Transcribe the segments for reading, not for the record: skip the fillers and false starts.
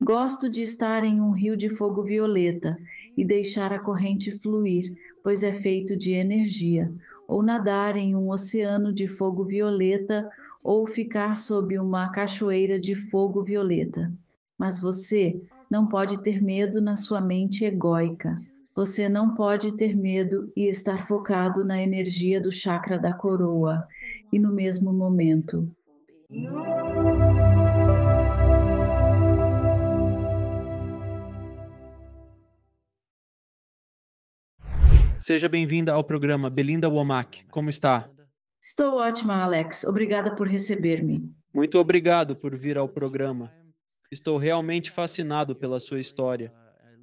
Gosto de estar em um rio de fogo violeta e deixar a corrente fluir, pois é feito de energia, ou nadar em um oceano de fogo violeta, ou ficar sob uma cachoeira de fogo violeta. Mas você não pode ter medo na sua mente egóica. Você não pode ter medo e estar focado na energia do chakra da coroa e no mesmo momento. Seja bem-vinda ao programa Belinda Womack. Como está? Estou ótima, Alex. Obrigada por receber-me. Muito obrigado por vir ao programa. Estou realmente fascinado pela sua história.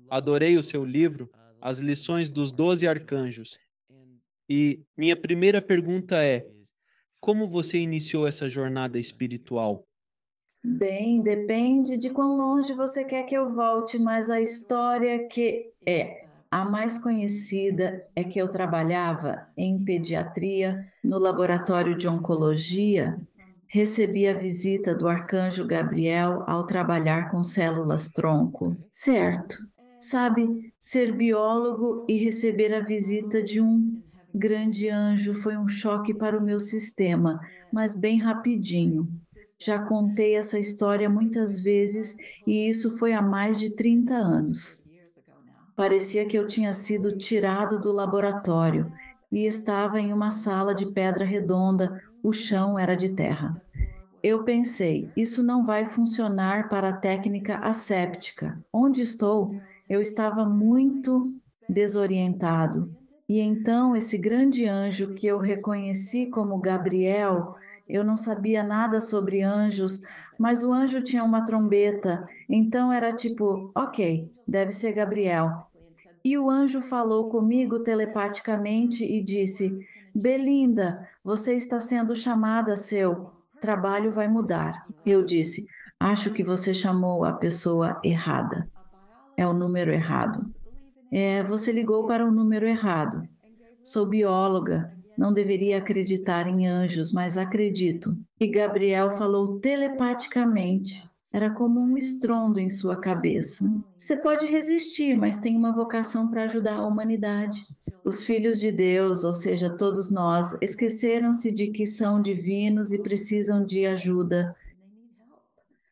Adorei o seu livro, As Lições dos Doze Arcanjos. E minha primeira pergunta é: como você iniciou essa jornada espiritual? Bem, depende de quão longe você quer que eu volte, mas a história que é a mais conhecida é que eu trabalhava em pediatria no laboratório de oncologia, recebi a visita do arcanjo Gabriel ao trabalhar com células-tronco. Certo. Sabe, ser biólogo e receber a visita de um grande anjo foi um choque para o meu sistema, mas bem rapidinho. Já contei essa história muitas vezes e isso foi há mais de 30 anos. Parecia que eu tinha sido tirado do laboratório e estava em uma sala de pedra redonda, o chão era de terra. Eu pensei, isso não vai funcionar para a técnica asséptica. Onde estou? Eu estava muito desorientado. E então esse grande anjo que eu reconheci como Gabriel, eu não sabia nada sobre anjos, mas o anjo tinha uma trombeta, então era tipo, ok, deve ser Gabriel. E o anjo falou comigo telepaticamente e disse: Belinda, você está sendo chamada, seu trabalho vai mudar. Eu disse: acho que você chamou a pessoa errada. É o número errado. Você ligou para o número errado. Sou bióloga, não deveria acreditar em anjos, mas acredito. E Gabriel falou telepaticamente. Era como um estrondo em sua cabeça. Você pode resistir, mas tem uma vocação para ajudar a humanidade. Os filhos de Deus, ou seja, todos nós, esqueceram-se de que são divinos e precisam de ajuda.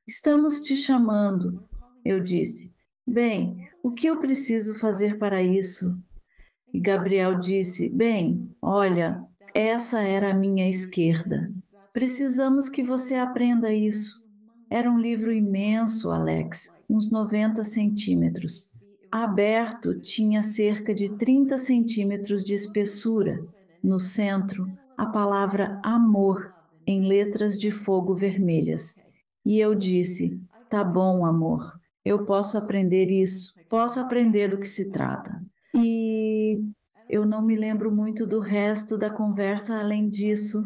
Estamos te chamando, eu disse. Bem, o que eu preciso fazer para isso? E Gabriel disse: Bem, olha, essa era a minha esquerda. Precisamos que você aprenda isso. Era um livro imenso, Alex, uns 90 centímetros. Aberto, tinha cerca de 30 centímetros de espessura. No centro, a palavra amor, em letras de fogo vermelhas. E eu disse: Tá bom, amor, eu posso aprender isso, posso aprender do que se trata. E eu não me lembro muito do resto da conversa além disso.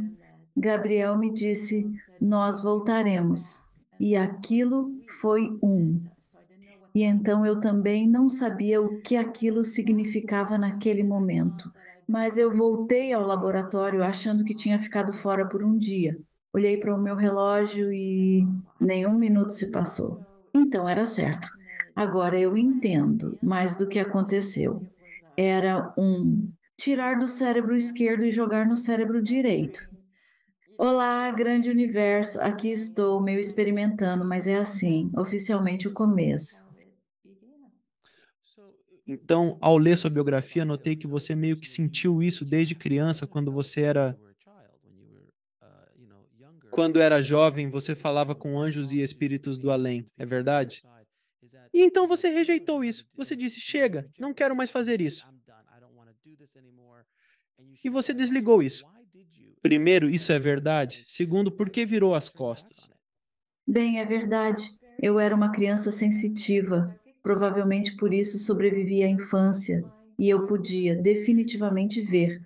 Gabriel me disse: Nós voltaremos. E aquilo foi um. E então eu também não sabia o que aquilo significava naquele momento. Mas eu voltei ao laboratório achando que tinha ficado fora por um dia. Olhei para o meu relógio e nenhum minuto se passou. Então era certo. Agora eu entendo mais do que aconteceu. Era um tirar do cérebro esquerdo e jogar no cérebro direito. Olá, grande universo, aqui estou, meio experimentando, mas é assim, oficialmente o começo. Então, ao ler sua biografia, notei que você meio que sentiu isso desde criança, quando era jovem, você falava com anjos e espíritos do além, é verdade? E então você rejeitou isso. Você disse: "Chega, não quero mais fazer isso". E você desligou isso. Primeiro, isso é verdade. Segundo, por que virou as costas? Bem, é verdade, eu era uma criança sensitiva, provavelmente por isso sobrevivi à infância, e eu podia definitivamente ver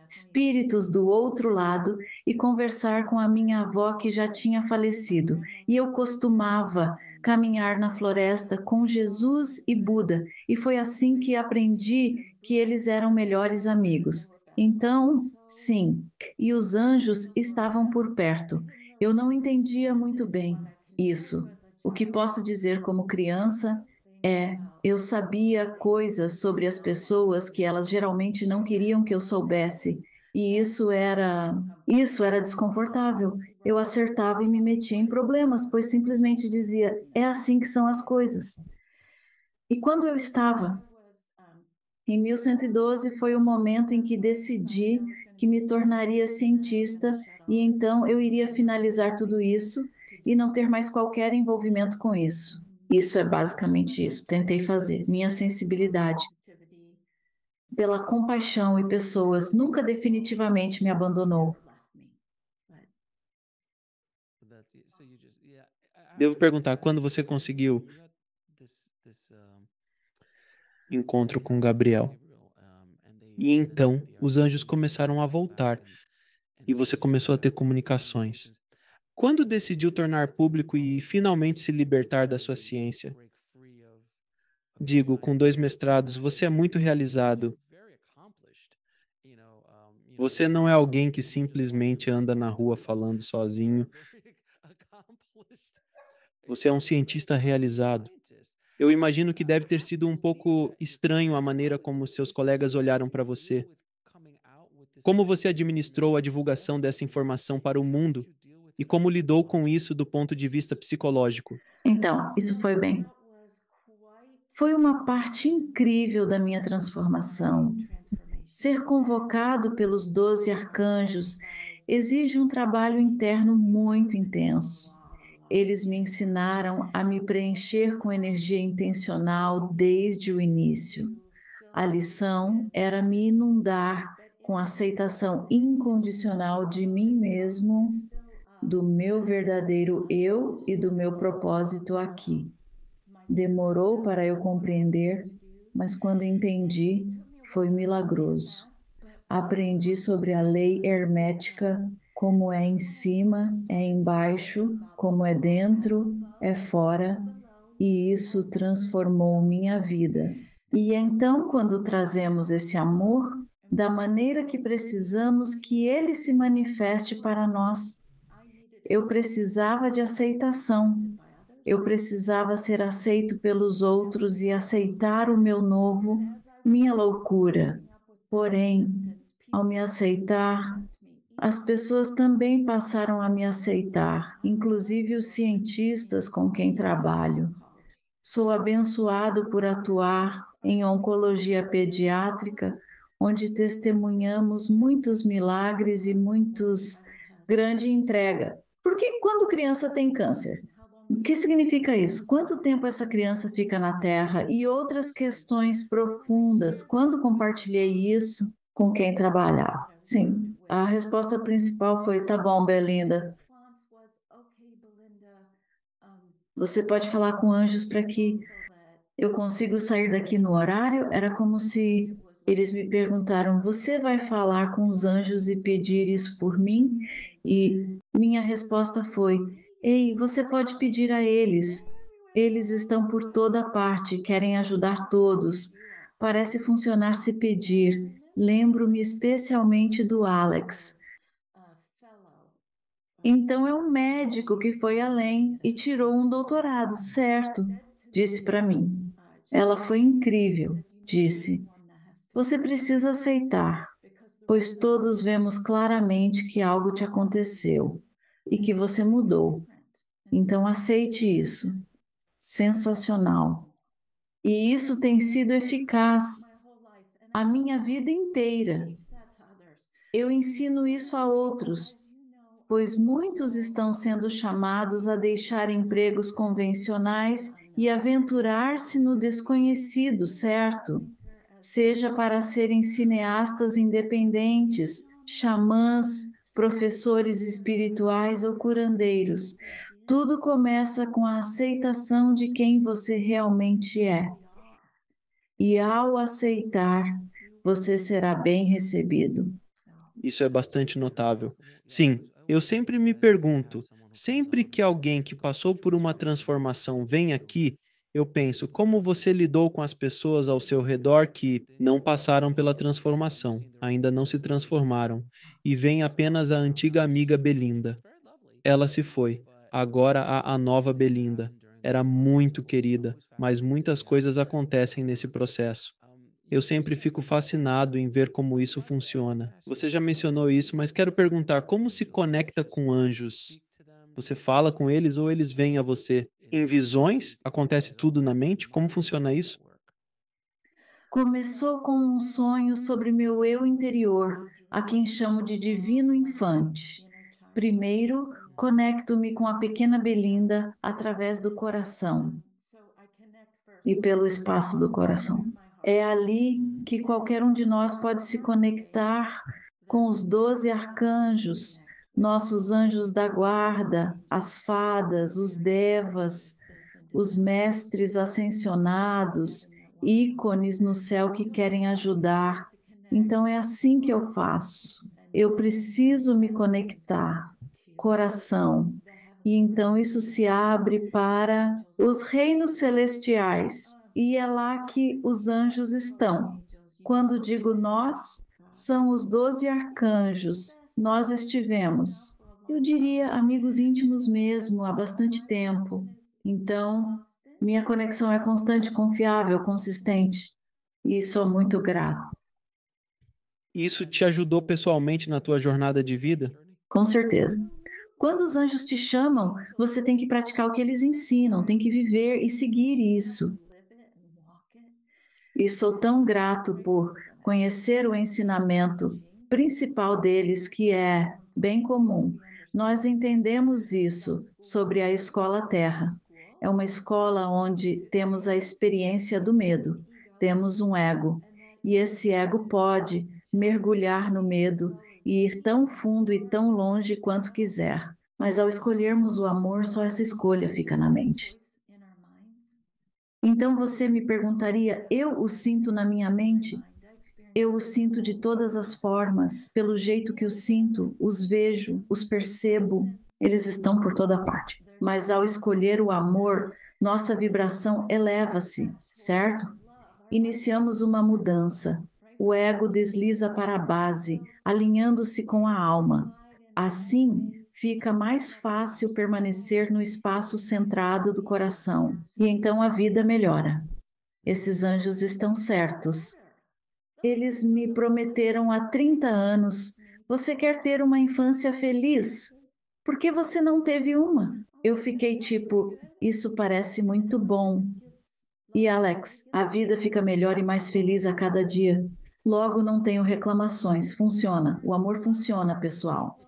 espíritos do outro lado e conversar com a minha avó que já tinha falecido. E eu costumava caminhar na floresta com Jesus e Buda, e foi assim que aprendi que eles eram melhores amigos. Então, sim, e os anjos estavam por perto. Eu não entendia muito bem isso, O que posso dizer como criança é, eu sabia coisas sobre as pessoas que elas geralmente não queriam que eu soubesse, e isso era desconfortável. Eu acertava e me metia em problemas, pois simplesmente dizia, é assim que são as coisas. E quando eu estava em 1112 foi o momento em que decidi que me tornaria cientista e então eu iria finalizar tudo isso e não ter mais qualquer envolvimento com isso. Isso é basicamente isso. Tentei fazer. Minha sensibilidade pela compaixão e pessoas nunca definitivamente me abandonou. Devo perguntar, quando você conseguiu encontro com Gabriel? E então, os anjos começaram a voltar e você começou a ter comunicações. Quando decidiu tornar público e finalmente se libertar da sua ciência? Digo, com 2 mestrados, você é muito realizado. Você não é alguém que simplesmente anda na rua falando sozinho. Você é um cientista realizado. Eu imagino que deve ter sido um pouco estranho a maneira como seus colegas olharam para você. Como você administrou a divulgação dessa informação para o mundo e como lidou com isso do ponto de vista psicológico? Então, isso foi bem. Foi uma parte incrível da minha transformação. Ser convocado pelos 12 arcanjos exige um trabalho interno muito intenso. Eles me ensinaram a me preencher com energia intencional desde o início. A lição era me inundar com aceitação incondicional de mim mesmo, do meu verdadeiro eu e do meu propósito aqui. Demorou para eu compreender, mas quando entendi, foi milagroso. Aprendi sobre a lei hermética, como é em cima, é embaixo, como é dentro, é fora, e isso transformou minha vida. E então, quando trazemos esse amor, da maneira que precisamos que ele se manifeste para nós, eu precisava de aceitação. Eu precisava ser aceito pelos outros e aceitar o meu novo, minha loucura. Porém, ao me aceitar, as pessoas também passaram a me aceitar, inclusive os cientistas com quem trabalho. Sou abençoado por atuar em oncologia pediátrica, onde testemunhamos muitos milagres e muitos grande entrega. Porque quando criança tem câncer, o que significa isso? Quanto tempo essa criança fica na Terra? E outras questões profundas. Quando compartilhei isso com quem trabalhava? Sim, a resposta principal foi: tá bom, Belinda. Você pode falar com anjos para que eu consigo sair daqui no horário? Era como se eles me perguntaram: você vai falar com os anjos e pedir isso por mim? E minha resposta foi: ei, você pode pedir a eles. Eles estão por toda parte, querem ajudar todos. Parece funcionar se pedir. Lembro-me especialmente do Alex. Então é um médico que foi além e tirou um doutorado, certo? Disse para mim. Ela foi incrível, disse. Você precisa aceitar, pois todos vemos claramente que algo te aconteceu e que você mudou. Então aceite isso. Sensacional. E isso tem sido eficaz a minha vida inteira. Eu ensino isso a outros, pois muitos estão sendo chamados a deixar empregos convencionais e aventurar-se no desconhecido, certo? Seja para serem cineastas independentes, xamãs, professores espirituais ou curandeiros. Tudo começa com a aceitação de quem você realmente é. E ao aceitar, você será bem recebido. Isso é bastante notável. Sim, eu sempre me pergunto, sempre que alguém que passou por uma transformação vem aqui, eu penso, como você lidou com as pessoas ao seu redor que não passaram pela transformação, ainda não se transformaram, e vem apenas a antiga amiga Belinda. Ela se foi, agora há a nova Belinda. Era muito querida, mas muitas coisas acontecem nesse processo. Eu sempre fico fascinado em ver como isso funciona. Você já mencionou isso, mas quero perguntar como se conecta com anjos? Você fala com eles ou eles vêm a você? Em visões? Acontece tudo na mente? Como funciona isso? Começou com um sonho sobre meu eu interior, a quem chamo de Divino Infante. Primeiro, conecto-me com a pequena Belinda através do coração e pelo espaço do coração. É ali que qualquer um de nós pode se conectar com os 12 arcanjos, nossos anjos da guarda, as fadas, os devas, os mestres ascensionados, ícones no céu que querem ajudar. Então é assim que eu faço. Eu preciso me conectar, coração. E então isso se abre para os reinos celestiais. E é lá que os anjos estão. Quando digo nós, são os 12 arcanjos. Nós estivemos, eu diria, amigos íntimos mesmo, há bastante tempo. Então, minha conexão é constante, confiável, consistente. E sou muito grata. Isso te ajudou pessoalmente na tua jornada de vida? Com certeza. Quando os anjos te chamam, você tem que praticar o que eles ensinam, tem que viver e seguir isso. E sou tão grato por conhecer o ensinamento principal deles, que é bem comum. Nós entendemos isso sobre a escola Terra. É uma escola onde temos a experiência do medo, temos um ego, e esse ego pode mergulhar no medo e ir tão fundo e tão longe quanto quiser. Mas ao escolhermos o amor, só essa escolha fica na mente. Então você me perguntaria: eu o sinto na minha mente? Eu o sinto de todas as formas, pelo jeito que os sinto, os vejo, os percebo, eles estão por toda parte. Mas ao escolher o amor, nossa vibração eleva-se, certo? Iniciamos uma mudança. O ego desliza para a base, alinhando-se com a alma. Assim, fica mais fácil permanecer no espaço centrado do coração. E então a vida melhora. Esses anjos estão certos. Eles me prometeram há 30 anos: você quer ter uma infância feliz? Por que você não teve uma? Eu fiquei tipo: isso parece muito bom. E Alex, a vida fica melhor e mais feliz a cada dia. Logo, não tenho reclamações. Funciona. O amor funciona, pessoal.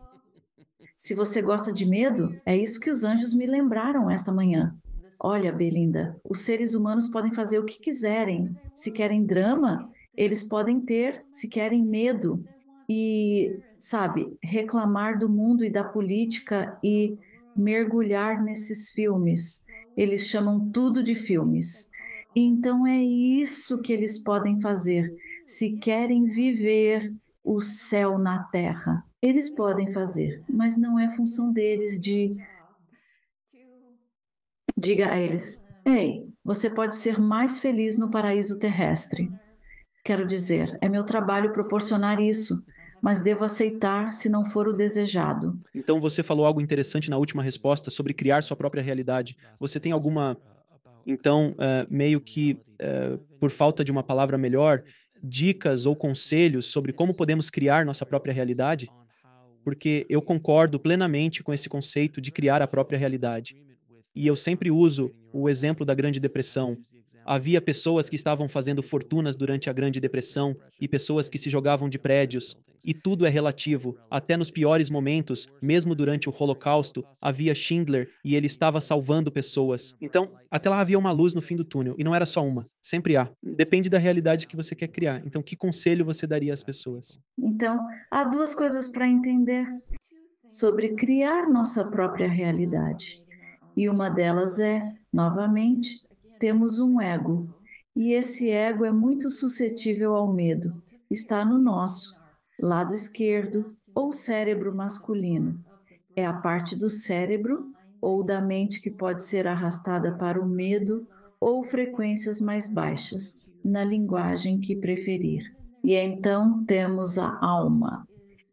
Se você gosta de medo, é isso que os anjos me lembraram esta manhã. Olha, Belinda, os seres humanos podem fazer o que quiserem. Se querem drama, eles podem ter. Se querem medo e, sabe, reclamar do mundo e da política e mergulhar nesses filmes. Eles chamam tudo de filmes. Então é isso que eles podem fazer. Se querem viver o céu na terra, eles podem fazer, mas não é função deles de diga a eles: ei, você pode ser mais feliz no paraíso terrestre. Quero dizer, é meu trabalho proporcionar isso, mas devo aceitar se não for o desejado. Então você falou algo interessante na última resposta sobre criar sua própria realidade. Você tem alguma, então, meio que, por falta de uma palavra melhor, dicas ou conselhos sobre como podemos criar nossa própria realidade? Porque eu concordo plenamente com esse conceito de criar a própria realidade. E eu sempre uso o exemplo da Grande Depressão. Havia pessoas que estavam fazendo fortunas durante a Grande Depressão e pessoas que se jogavam de prédios. E tudo é relativo. Até nos piores momentos, mesmo durante o Holocausto, havia Schindler e ele estava salvando pessoas. Então, até lá havia uma luz no fim do túnel. E não era só uma. Sempre há. Depende da realidade que você quer criar. Então, que conselho você daria às pessoas? Então, há duas coisas para entender sobre criar nossa própria realidade. E uma delas é, novamente, temos um ego. E esse ego é muito suscetível ao medo. Está no nosso lado esquerdo ou cérebro masculino. É a parte do cérebro ou da mente que pode ser arrastada para o medo ou frequências mais baixas, na linguagem que preferir. E então temos a alma.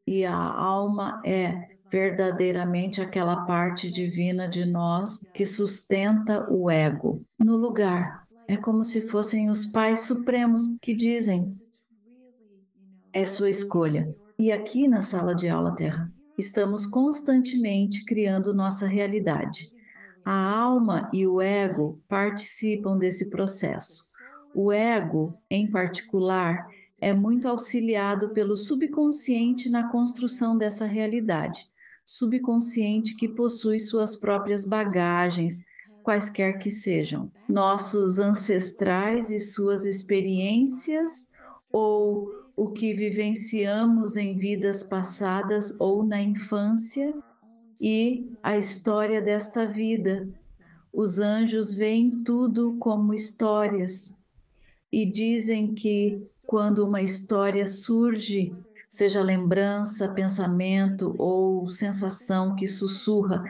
E a alma é verdadeiramente aquela parte divina de nós que sustenta o ego no lugar. É como se fossem os pais supremos que dizem: é sua escolha. E aqui na sala de aula Terra, estamos constantemente criando nossa realidade. A alma e o ego participam desse processo. O ego, em particular, é muito auxiliado pelo subconsciente na construção dessa realidade. Subconsciente que possui suas próprias bagagens, quaisquer que sejam. Nossos ancestrais e suas experiências, ou o que vivenciamos em vidas passadas ou na infância, e a história desta vida. Os anjos veem tudo como histórias e dizem que quando uma história surge, seja lembrança, pensamento ou sensação que sussurra,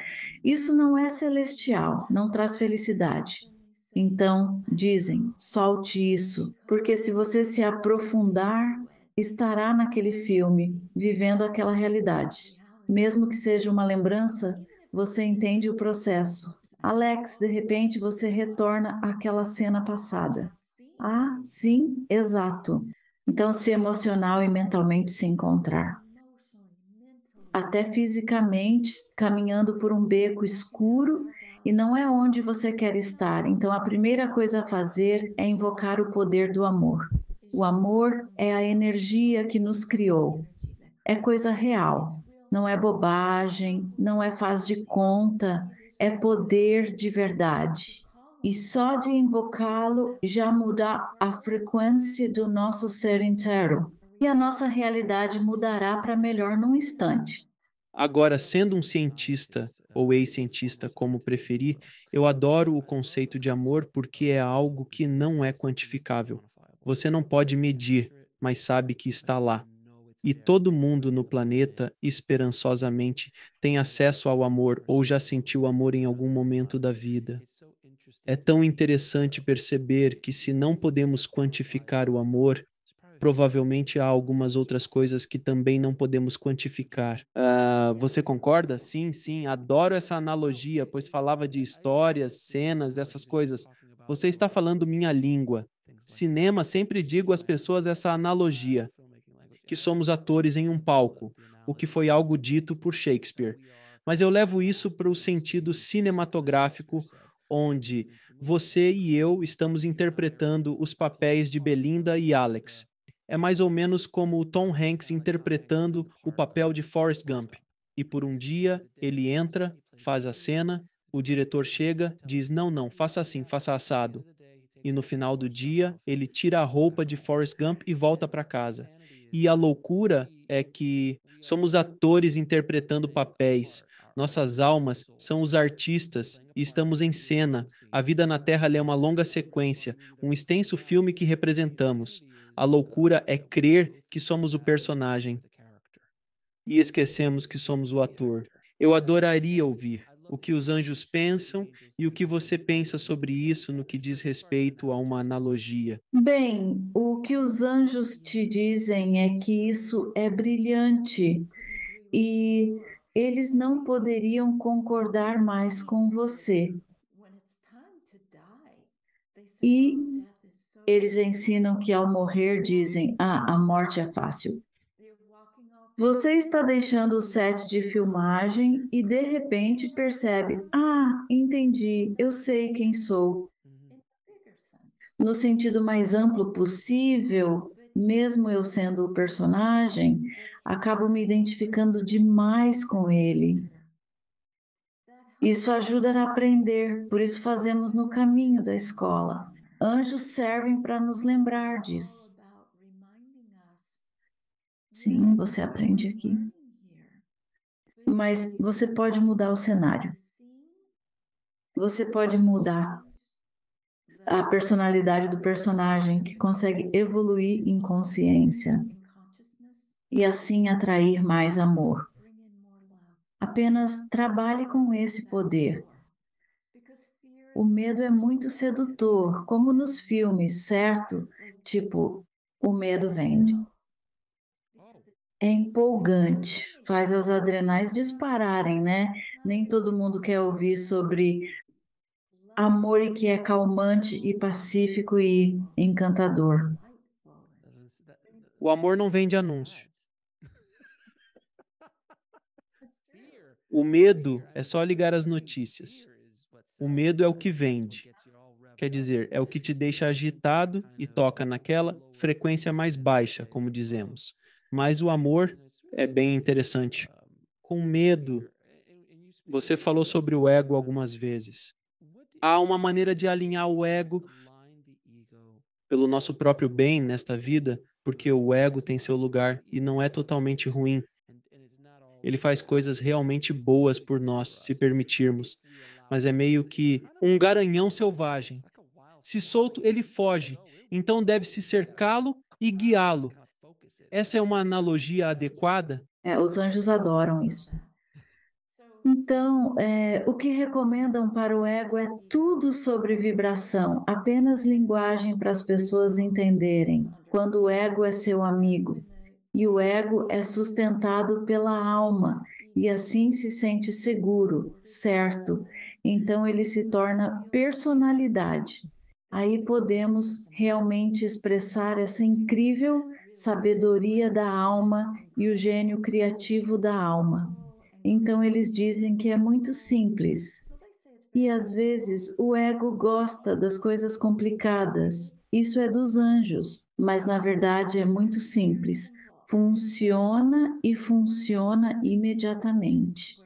isso não é celestial, não traz felicidade. Então, dizem, solte isso, porque se você se aprofundar, estará naquele filme, vivendo aquela realidade. Mesmo que seja uma lembrança, você entende o processo. Alex, de repente você retorna àquela cena passada. Ah, sim, exato. Então, se emocional e mentalmente se encontrar, até fisicamente, caminhando por um beco escuro e não é onde você quer estar. Então, a primeira coisa a fazer é invocar o poder do amor. O amor é a energia que nos criou. É coisa real. Não é bobagem, não é faz de conta, é poder de verdade. E só de invocá-lo já muda a frequência do nosso ser inteiro. E a nossa realidade mudará para melhor num instante. Agora, sendo um cientista ou ex-cientista, como preferir, eu adoro o conceito de amor porque é algo que não é quantificável. Você não pode medir, mas sabe que está lá. E todo mundo no planeta, esperançosamente, tem acesso ao amor ou já sentiu amor em algum momento da vida. É tão interessante perceber que, se não podemos quantificar o amor, provavelmente há algumas outras coisas que também não podemos quantificar. Você concorda? Sim, sim, adoro essa analogia, pois falava de histórias, cenas, essas coisas. Você está falando minha língua. Cinema, sempre digo às pessoas essa analogia, que somos atores em um palco, o que foi algo dito por Shakespeare. Mas eu levo isso para o sentido cinematográfico, onde você e eu estamos interpretando os papéis de Belinda e Alex. É mais ou menos como o Tom Hanks interpretando o papel de Forrest Gump. E por um dia ele entra, faz a cena, o diretor chega, diz: não, não, faça assim, faça assado. E no final do dia, ele tira a roupa de Forrest Gump e volta para casa. E a loucura é que somos atores interpretando papéis. Nossas almas são os artistas e estamos em cena. A vida na Terra é uma longa sequência, um extenso filme que representamos. A loucura é crer que somos o personagem e esquecemos que somos o ator. Eu adoraria ouvir o que os anjos pensam e o que você pensa sobre isso no que diz respeito a uma analogia. Bem, o que os anjos te dizem é que isso é brilhante e eles não poderiam concordar mais com você. E eles ensinam que ao morrer dizem: ah, a morte é fácil. Você está deixando o set de filmagem e de repente percebe: ah, entendi, eu sei quem sou. No sentido mais amplo possível, mesmo eu sendo o personagem, acabo me identificando demais com ele. Isso ajuda a aprender, por isso fazemos no caminho da escola. Anjos servem para nos lembrar disso. Sim, você aprende aqui. Mas você pode mudar o cenário. Você pode mudar a personalidade do personagem que consegue evoluir em consciência e assim atrair mais amor. Apenas trabalhe com esse poder. O medo é muito sedutor, como nos filmes, certo? Tipo, o medo vende. É empolgante, faz as adrenais dispararem, né? Nem todo mundo quer ouvir sobre amor e que é calmante e pacífico e encantador. O amor não vem de anúncio. O medo é só ligar as notícias. O medo é o que vende. Quer dizer, é o que te deixa agitado e toca naquela frequência mais baixa, como dizemos. Mas o amor é bem interessante. Com medo, você falou sobre o ego algumas vezes. Há uma maneira de alinhar o ego pelo nosso próprio bem nesta vida, porque o ego tem seu lugar e não é totalmente ruim. Ele faz coisas realmente boas por nós, se permitirmos. Mas é meio que um garanhão selvagem. Se solto, ele foge. Então deve-se cercá-lo e guiá-lo. Essa é uma analogia adequada? É, os anjos adoram isso. Então, o que recomendam para o ego é tudo sobre vibração, apenas linguagem para as pessoas entenderem. Quando o ego é seu amigo, e o ego é sustentado pela alma, e assim se sente seguro, certo. Então ele se torna personalidade. Aí podemos realmente expressar essa incrível sabedoria da alma e o gênio criativo da alma. Então eles dizem que é muito simples. E às vezes o ego gosta das coisas complicadas. Isso é dos anjos, mas na verdade é muito simples. Funciona e funciona imediatamente.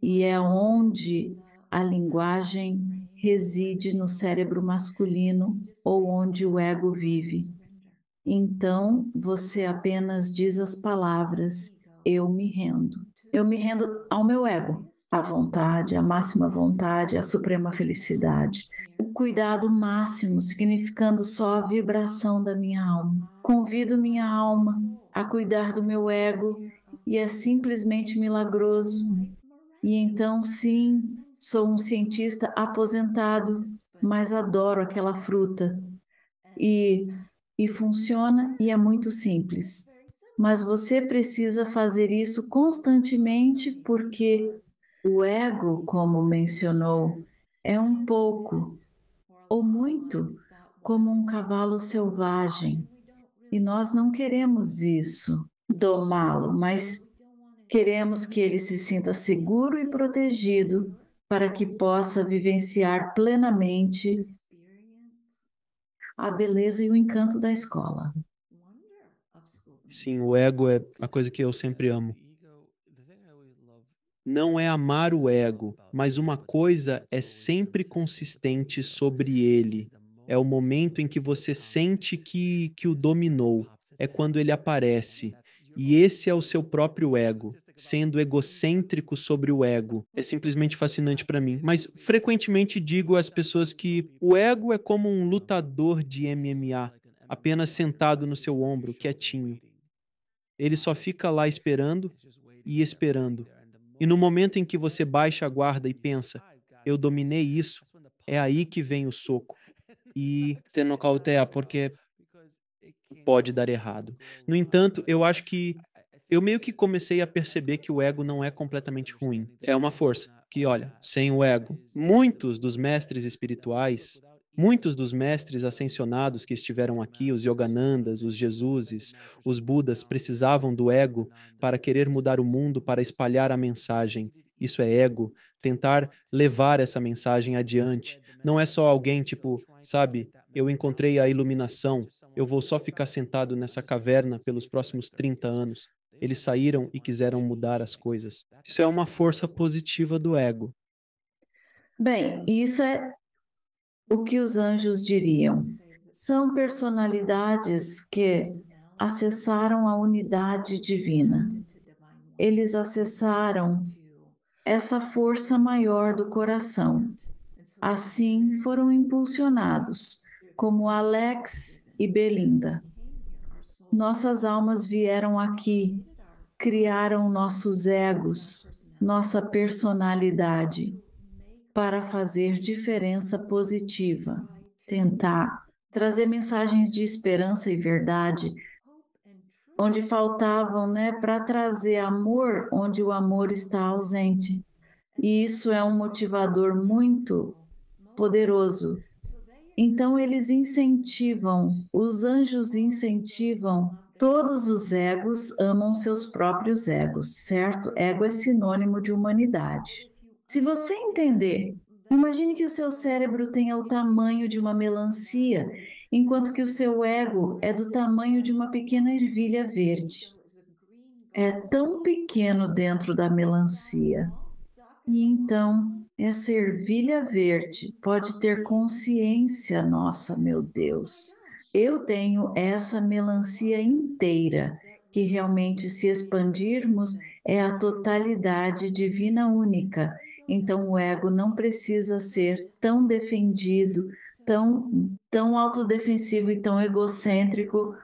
E é onde a linguagem reside no cérebro masculino ou onde o ego vive. Então você apenas diz as palavras: eu me rendo. Eu me rendo ao meu ego, à vontade, à máxima vontade, à suprema felicidade. O cuidado máximo, significando só a vibração da minha alma. Convido minha alma a cuidar do meu ego e é simplesmente milagroso. E então, sim, sou um cientista aposentado, mas adoro aquela fruta. E e funciona e é muito simples. Mas você precisa fazer isso constantemente porque o ego, como mencionou, é um pouco ou muito como um cavalo selvagem. E nós não queremos isso, domá-lo, mas queremos que ele se sinta seguro e protegido para que possa vivenciar plenamente a beleza e o encanto da escola. Sim, o ego é a coisa que eu sempre amo. Não é amar o ego, mas uma coisa é sempre consistente sobre ele. É o momento em que você sente que o dominou. É quando ele aparece. E esse é o seu próprio ego, sendo egocêntrico sobre o ego. É simplesmente fascinante para mim. Mas frequentemente digo às pessoas que o ego é como um lutador de MMA, apenas sentado no seu ombro, quietinho. Ele só fica lá esperando e esperando. E no momento em que você baixa a guarda e pensa, eu dominei isso, é aí que vem o soco. E te nocauteia, porque pode dar errado. No entanto, eu acho que eu meio que comecei a perceber que o ego não é completamente ruim. É uma força. Que, olha, sem o ego, muitos dos mestres espirituais, muitos dos mestres ascensionados que estiveram aqui, os Yoganandas, os Jesuses, os Budas, precisavam do ego para querer mudar o mundo, para espalhar a mensagem. Isso é ego, tentar levar essa mensagem adiante. Não é só alguém tipo, sabe, eu encontrei a iluminação, eu vou só ficar sentado nessa caverna pelos próximos 30 anos. Eles saíram e quiseram mudar as coisas. Isso é uma força positiva do ego. Bem, isso é o que os anjos diriam. São personalidades que acessaram a unidade divina. Eles acessaram essa força maior do coração. Assim foram impulsionados, como Alex e Belinda. Nossas almas vieram aqui, criaram nossos egos, nossa personalidade, para fazer diferença positiva, tentar trazer mensagens de esperança e verdade onde faltavam, né, para trazer amor onde o amor está ausente. E isso é um motivador muito poderoso. Então, eles incentivam, os anjos incentivam, todos os egos amam seus próprios egos, certo? Ego é sinônimo de humanidade. Se você entender, imagine que o seu cérebro tenha o tamanho de uma melancia, enquanto que o seu ego é do tamanho de uma pequena ervilha verde. É tão pequeno dentro da melancia. E então, essa ervilha verde pode ter consciência, nossa, meu Deus. Eu tenho essa melancia inteira, que realmente, se expandirmos, é a totalidade divina única. Então, o ego não precisa ser tão defendido, tão autodefensivo e tão egocêntrico,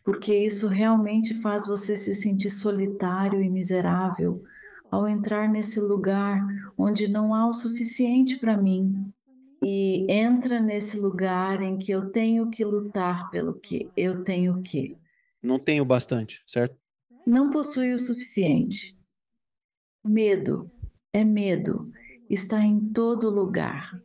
porque isso realmente faz você se sentir solitário e miserável ao entrar nesse lugar onde não há o suficiente para mim e entra nesse lugar em que eu tenho que lutar pelo que eu tenho que. Não tenho bastante, certo? Não possui o suficiente. Medo é medo, está em todo lugar.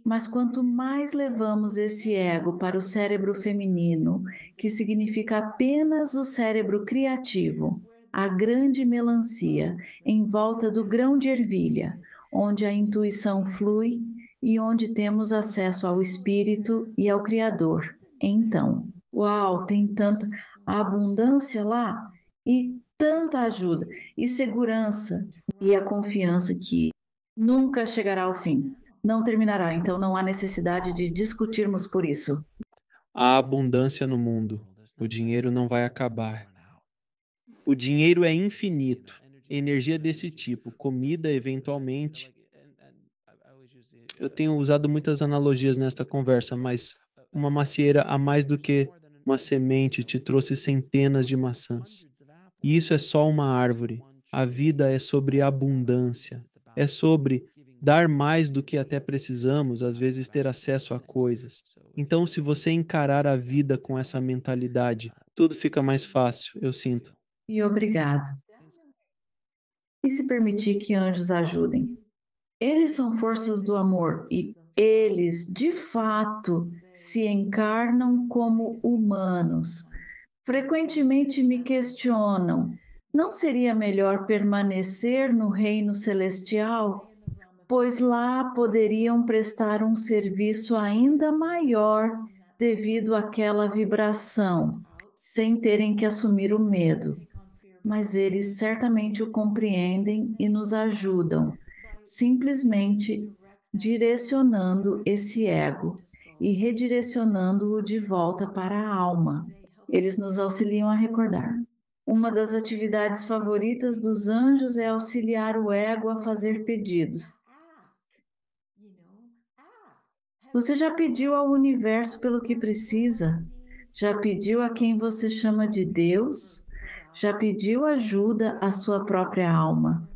Mas quanto mais levamos esse ego para o cérebro feminino, que significa apenas o cérebro criativo, a grande melancia em volta do grão de ervilha, onde a intuição flui e onde temos acesso ao espírito e ao Criador. Então, uau, tem tanta abundância lá e tanta ajuda e segurança e a confiança que nunca chegará ao fim. Não terminará, então não há necessidade de discutirmos por isso. Há abundância no mundo. O dinheiro não vai acabar. O dinheiro é infinito. Energia desse tipo, comida eventualmente. Eu tenho usado muitas analogias nesta conversa, mas uma macieira a mais do que uma semente te trouxe centenas de maçãs. E isso é só uma árvore. A vida é sobre abundância. É sobre dar mais do que até precisamos, às vezes ter acesso a coisas. Então, se você encarar a vida com essa mentalidade, tudo fica mais fácil, eu sinto. E obrigado. E se permitir que anjos ajudem. Eles são forças do amor e eles, de fato, se encarnam como humanos. Frequentemente me questionam: não seria melhor permanecer no reino celestial? Pois lá poderiam prestar um serviço ainda maior devido àquela vibração, sem terem que assumir o medo. Mas eles certamente o compreendem e nos ajudam, simplesmente direcionando esse ego e redirecionando-o de volta para a alma. Eles nos auxiliam a recordar. Uma das atividades favoritas dos anjos é auxiliar o ego a fazer pedidos. Você já pediu ao universo pelo que precisa? Já pediu a quem você chama de Deus? Já pediu ajuda à sua própria alma?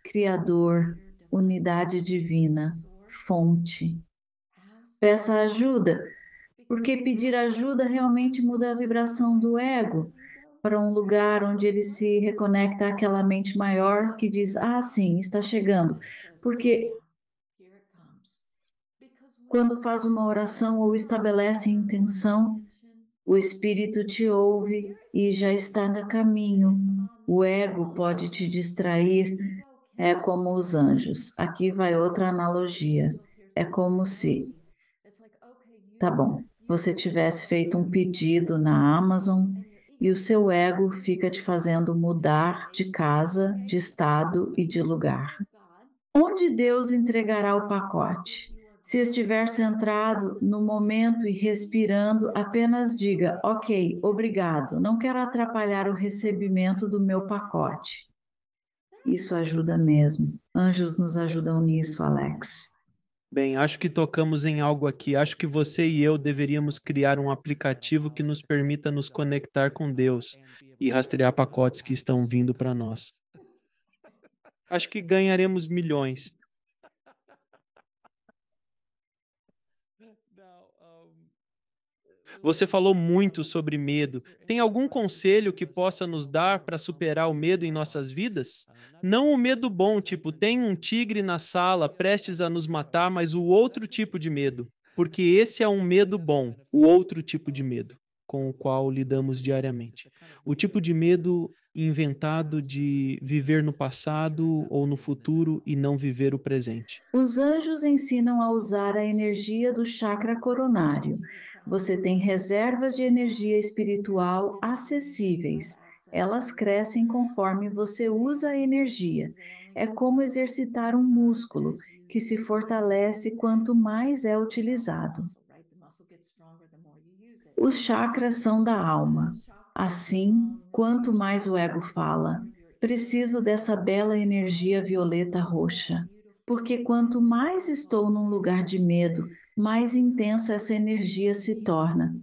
Criador, unidade divina, fonte. Peça ajuda, porque pedir ajuda realmente muda a vibração do ego para um lugar onde ele se reconecta àquela mente maior que diz: ah, sim, está chegando. Porque quando faz uma oração ou estabelece intenção, o espírito te ouve e já está no caminho. O ego pode te distrair, é como os anjos. Aqui vai outra analogia. É como se, tá bom, você tivesse feito um pedido na Amazon e o seu ego fica te fazendo mudar de casa, de estado e de lugar. Onde Deus entregará o pacote? Se estiver centrado no momento e respirando, apenas diga: ok, obrigado, não quero atrapalhar o recebimento do meu pacote. Isso ajuda mesmo. Anjos nos ajudam nisso, Alex. Bem, acho que tocamos em algo aqui. Acho que você e eu deveríamos criar um aplicativo que nos permita nos conectar com Deus e rastrear pacotes que estão vindo para nós. Acho que ganharemos milhões. Você falou muito sobre medo. Tem algum conselho que possa nos dar para superar o medo em nossas vidas? Não o medo bom, tipo, tem um tigre na sala prestes a nos matar, mas o outro tipo de medo. Porque esse é um medo bom, o outro tipo de medo, com o qual lidamos diariamente. O tipo de medo inventado de viver no passado ou no futuro e não viver o presente. Os anjos ensinam a usar a energia do chakra coronário. Você tem reservas de energia espiritual acessíveis. Elas crescem conforme você usa a energia. É como exercitar um músculo que se fortalece quanto mais é utilizado. Os chakras são da alma. Assim, quanto mais o ego fala, preciso dessa bela energia violeta roxa, porque quanto mais estou num lugar de medo, mais intensa essa energia se torna,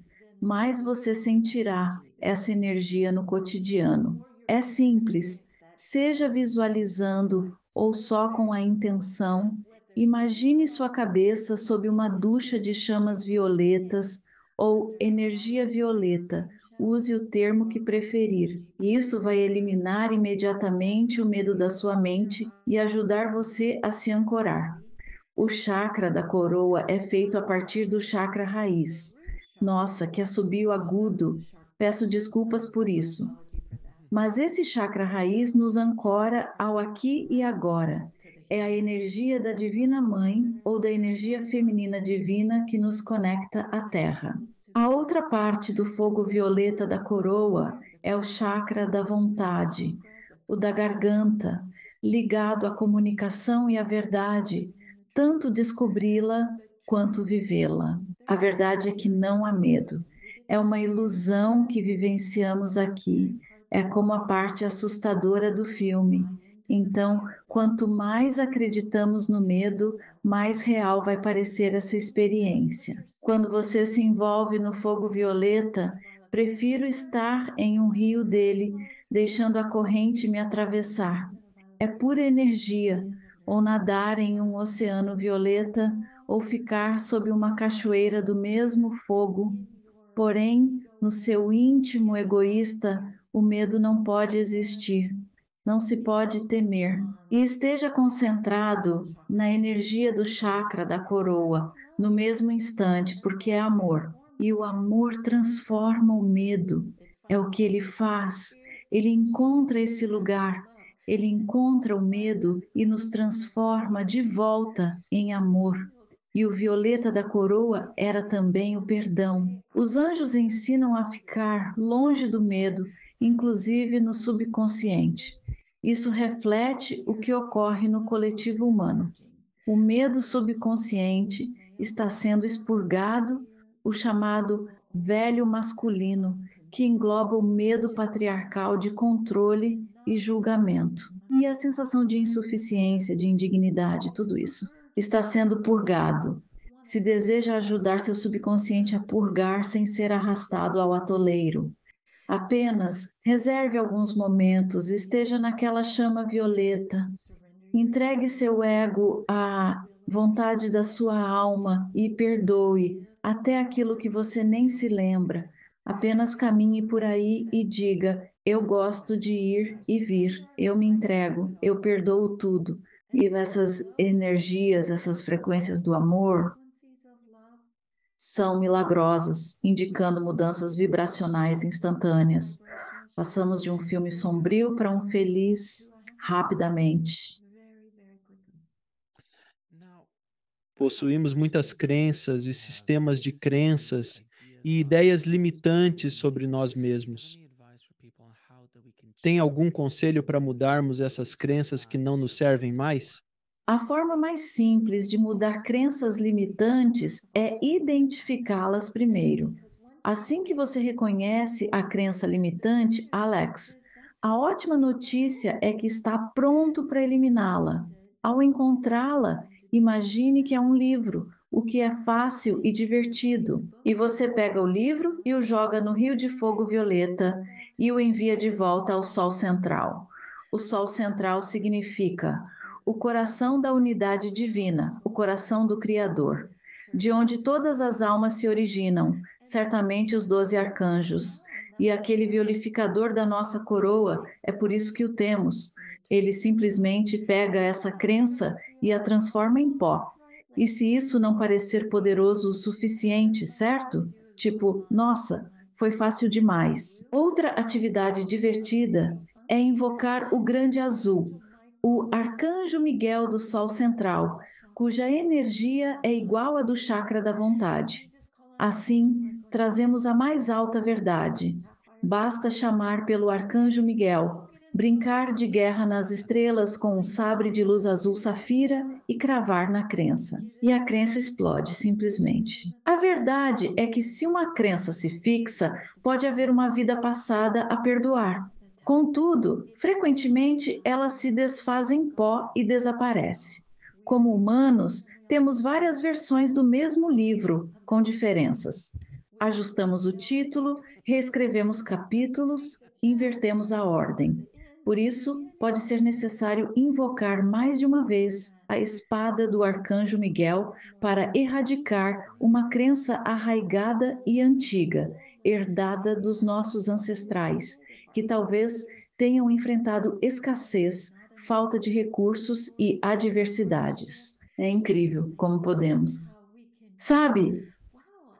mais você sentirá essa energia no cotidiano. É simples, seja visualizando ou só com a intenção, imagine sua cabeça sob uma ducha de chamas violetas ou energia violeta, use o termo que preferir. Isso vai eliminar imediatamente o medo da sua mente e ajudar você a se ancorar. O chakra da coroa é feito a partir do chakra raiz. Nossa, que assobio agudo! Peço desculpas por isso. Mas esse chakra raiz nos ancora ao aqui e agora. É a energia da Divina Mãe ou da energia feminina divina que nos conecta à Terra. A outra parte do fogo violeta da coroa é o chakra da vontade, o da garganta, ligado à comunicação e à verdade, tanto descobri-la quanto vivê-la. A verdade é que não há medo. É uma ilusão que vivenciamos aqui. É como a parte assustadora do filme. Então, quanto mais acreditamos no medo, mais real vai parecer essa experiência. Quando você se envolve no fogo violeta, prefiro estar em um rio dele, deixando a corrente me atravessar. É pura energia, ou nadar em um oceano violeta, ou ficar sob uma cachoeira do mesmo fogo. Porém, no seu íntimo egoísta, o medo não pode existir, não se pode temer. E esteja concentrado na energia do chakra da coroa, no mesmo instante, porque é amor. E o amor transforma o medo. É o que ele faz. Ele encontra esse lugar, ele encontra o medo e nos transforma de volta em amor. E o violeta da coroa era também o perdão. Os anjos ensinam a ficar longe do medo, inclusive no subconsciente. Isso reflete o que ocorre no coletivo humano. O medo subconsciente está sendo expurgado, o chamado velho masculino, que engloba o medo patriarcal de controle e julgamento. E a sensação de insuficiência, de indignidade, tudo isso está sendo purgado. Se deseja ajudar seu subconsciente a purgar sem ser arrastado ao atoleiro, apenas reserve alguns momentos, esteja naquela chama violeta, entregue seu ego à vontade da sua alma e perdoe até aquilo que você nem se lembra. Apenas caminhe por aí e diga: eu gosto de ir e vir, eu me entrego, eu perdoo tudo. E essas energias, essas frequências do amor são milagrosas, indicando mudanças vibracionais instantâneas. Passamos de um filme sombrio para um feliz rapidamente. Possuímos muitas crenças e sistemas de crenças e ideias limitantes sobre nós mesmos. Tem algum conselho para mudarmos essas crenças que não nos servem mais? A forma mais simples de mudar crenças limitantes é identificá-las primeiro. Assim que você reconhece a crença limitante, Alex, a ótima notícia é que está pronto para eliminá-la. Ao encontrá-la, imagine que é um livro, o que é fácil e divertido. E você pega o livro e o joga no rio de fogo violeta e o envia de volta ao Sol Central. O Sol Central significa o coração da unidade divina, o coração do Criador. de onde todas as almas se originam, certamente os 12 arcanjos. E aquele violificador da nossa coroa, é por isso que o temos. Ele simplesmente pega essa crença e a transforma em pó. E se isso não parecer poderoso o suficiente, certo? Tipo, nossa, foi fácil demais. Outra atividade divertida é invocar o Grande Azul, o Arcanjo Miguel do Sol Central, cuja energia é igual à do chakra da vontade. Assim, trazemos a mais alta verdade. Basta chamar pelo Arcanjo Miguel, brincar de guerra nas estrelas com um sabre de luz azul safira e cravar na crença. E a crença explode, simplesmente. A verdade é que se uma crença se fixa, pode haver uma vida passada a perdoar. Contudo, frequentemente ela se desfaz em pó e desaparece. Como humanos, temos várias versões do mesmo livro, com diferenças. Ajustamos o título, reescrevemos capítulos, invertemos a ordem. Por isso, pode ser necessário invocar mais de uma vez a espada do Arcanjo Miguel para erradicar uma crença arraigada e antiga, herdada dos nossos ancestrais, que talvez tenham enfrentado escassez, falta de recursos e adversidades. É incrível como podemos. Sabe,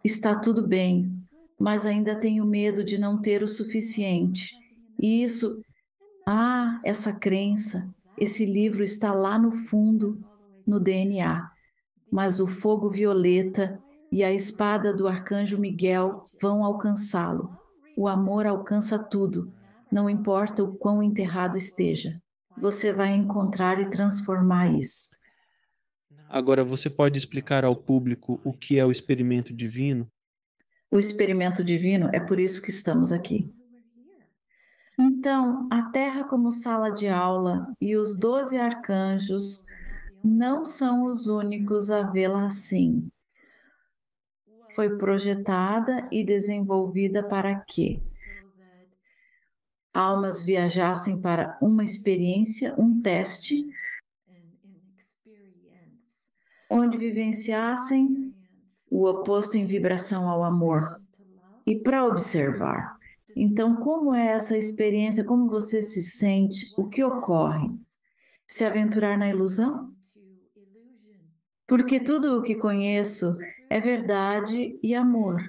está tudo bem, mas ainda tenho medo de não ter o suficiente. E isso, essa crença, esse livro está lá no fundo, no DNA. Mas o fogo violeta e a espada do arcanjo Miguel vão alcançá-lo. O amor alcança tudo, não importa o quão enterrado esteja. Você vai encontrar e transformar isso. Agora, você pode explicar ao público o que é o experimento divino? O experimento divino é por isso que estamos aqui. Então, a Terra como sala de aula e os 12 arcanjos não são os únicos a vê-la assim. Foi projetada e desenvolvida para quê? Almas viajassem para uma experiência, um teste, onde vivenciassem o oposto em vibração ao amor e para observar. Então, como é essa experiência? Como você se sente? O que ocorre? Se aventurar na ilusão? Porque tudo o que conheço é verdade e amor.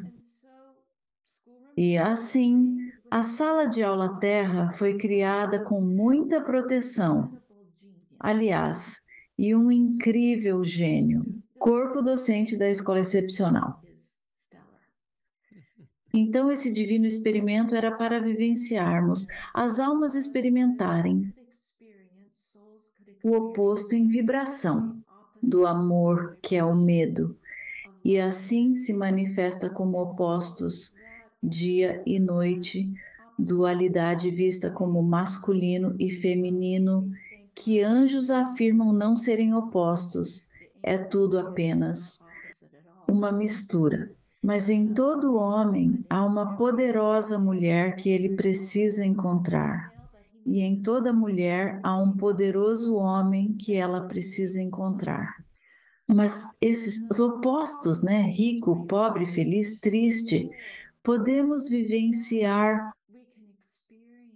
E assim, a sala de aula Terra foi criada com muita proteção. Aliás, e um incrível gênio, corpo docente da escola excepcional. Então, esse divino experimento era para vivenciarmos, as almas experimentarem o oposto em vibração do amor, que é o medo, e assim se manifesta como opostos, dia e noite, dualidade vista como masculino e feminino, que anjos afirmam não serem opostos, é tudo apenas uma mistura. Mas em todo homem há uma poderosa mulher que ele precisa encontrar. E em toda mulher há um poderoso homem que ela precisa encontrar. Mas esses opostos, né? Rico, pobre, feliz, triste, podemos vivenciar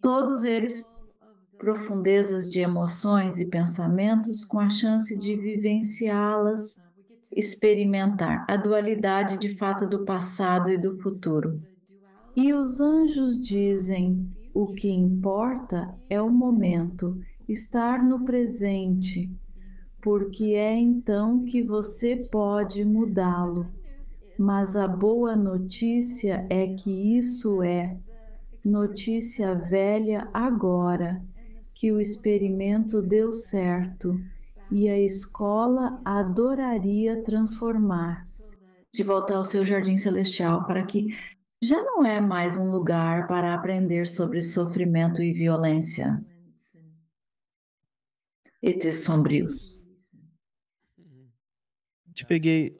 todos eles profundezas de emoções e pensamentos com a chance de vivenciá-las, experimentar a dualidade de fato do passado e do futuro. E os anjos dizem: o que importa é o momento, estar no presente, porque é então que você pode mudá-lo. Mas a boa notícia é que isso é notícia velha agora, que o experimento deu certo e a escola adoraria transformar. De volta ao seu jardim celestial, para que já não é mais um lugar para aprender sobre sofrimento e violência. ETs sombrios. Te peguei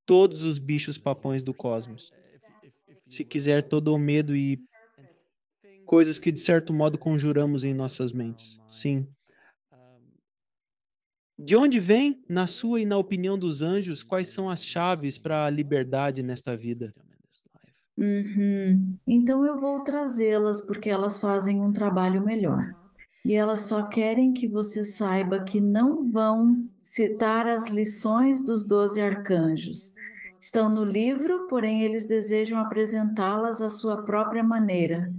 todos os bichos papões do cosmos. Se quiser, todo o medo e coisas que de certo modo conjuramos em nossas mentes. Sim, De onde vem, na sua e na opinião dos anjos, quais são as chaves para a liberdade nesta vida? Uhum. Então eu vou trazê-las porque elas fazem um trabalho melhor. E elas só querem que você saiba que não vão citar as lições dos 12 arcanjos. Estão no livro, porém eles desejam apresentá-las à sua própria maneira.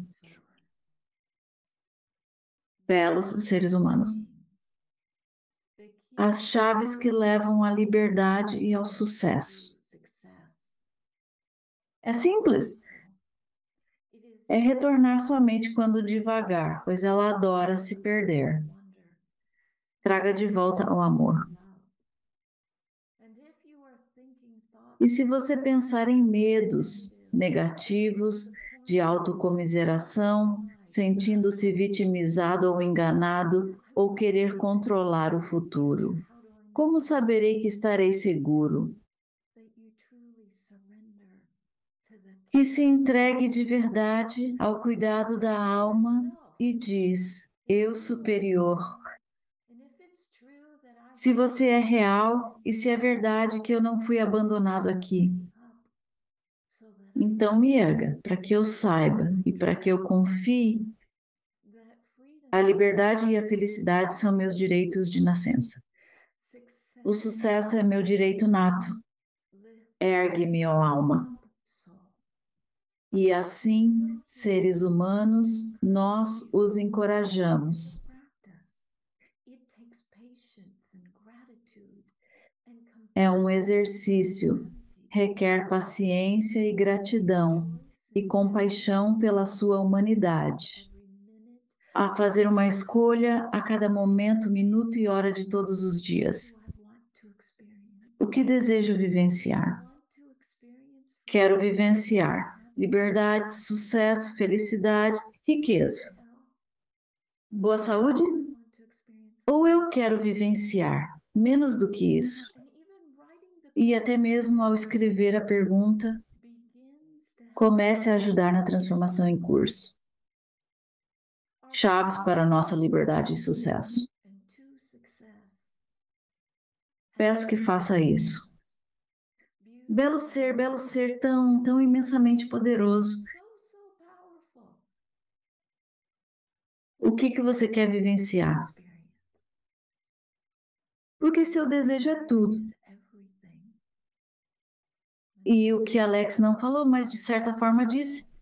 Belos seres humanos. As chaves que levam à liberdade e ao sucesso. É simples. É retornar sua mente quando devagar, pois ela adora se perder. Traga de volta o amor. E se você pensar em medos negativos, de autocomiseração, sentindo-se vitimizado ou enganado, ou querer controlar o futuro, como saberei que estarei seguro? Que se entregue de verdade ao cuidado da alma e diz: Eu superior. Se você é real e se é verdade que eu não fui abandonado aqui, então me erga, para que eu saiba e para que eu confie. A liberdade e a felicidade são meus direitos de nascença. O sucesso é meu direito nato. Ergue-me, ó alma. E assim, seres humanos, nós os encorajamos. É um exercício, requer paciência e gratidão e compaixão pela sua humanidade. A fazer uma escolha a cada momento, minuto e hora de todos os dias. O que desejo vivenciar? Quero vivenciar liberdade, sucesso, felicidade, riqueza. Boa saúde? Ou eu quero vivenciar menos do que isso? E até mesmo ao escrever a pergunta, comece a ajudar na transformação em curso. Chaves para a nossa liberdade e sucesso. Peço que faça isso. Belo ser tão, tão imensamente poderoso. O que você quer vivenciar? Porque seu desejo é tudo. E o que Alex não falou, mas de certa forma disse.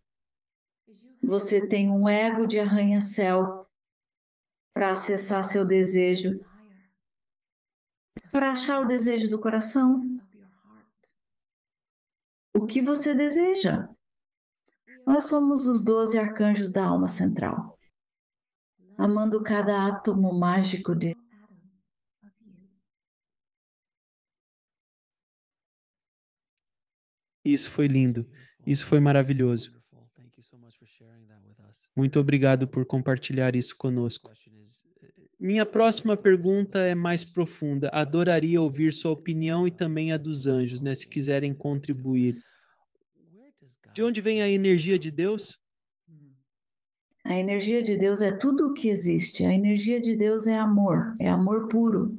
Você tem um ego de arranha-céu para acessar seu desejo, para achar o desejo do coração. O que você deseja? Nós somos os 12 arcanjos da alma central, amando cada átomo mágico de. Isso foi lindo. Isso foi maravilhoso. Muito obrigado por compartilhar isso conosco. Minha próxima pergunta é mais profunda. Adoraria ouvir sua opinião e também a dos anjos, né, se quiserem contribuir. De onde vem a energia de Deus? A energia de Deus é tudo o que existe. A energia de Deus é amor puro.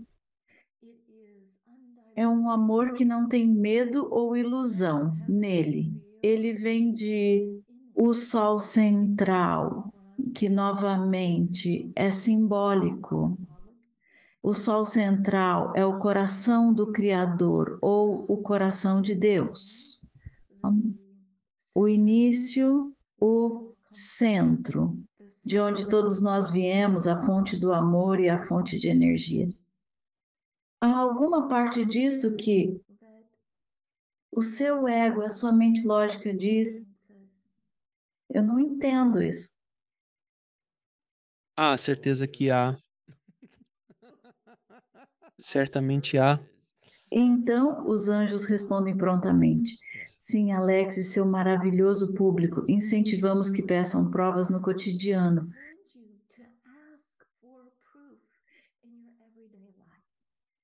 É um amor que não tem medo ou ilusão nele. Ele vem de o sol central, que novamente é simbólico. O sol central é o coração do Criador ou o coração de Deus. O início, o centro, de onde todos nós viemos, a fonte do amor e a fonte de energia. Há alguma parte disso que o seu ego, a sua mente lógica diz: eu não entendo isso. Ah, certeza que há. Certamente há. Então os anjos respondem prontamente: sim, Alex e seu maravilhoso público, incentivamos que peçam provas no cotidiano.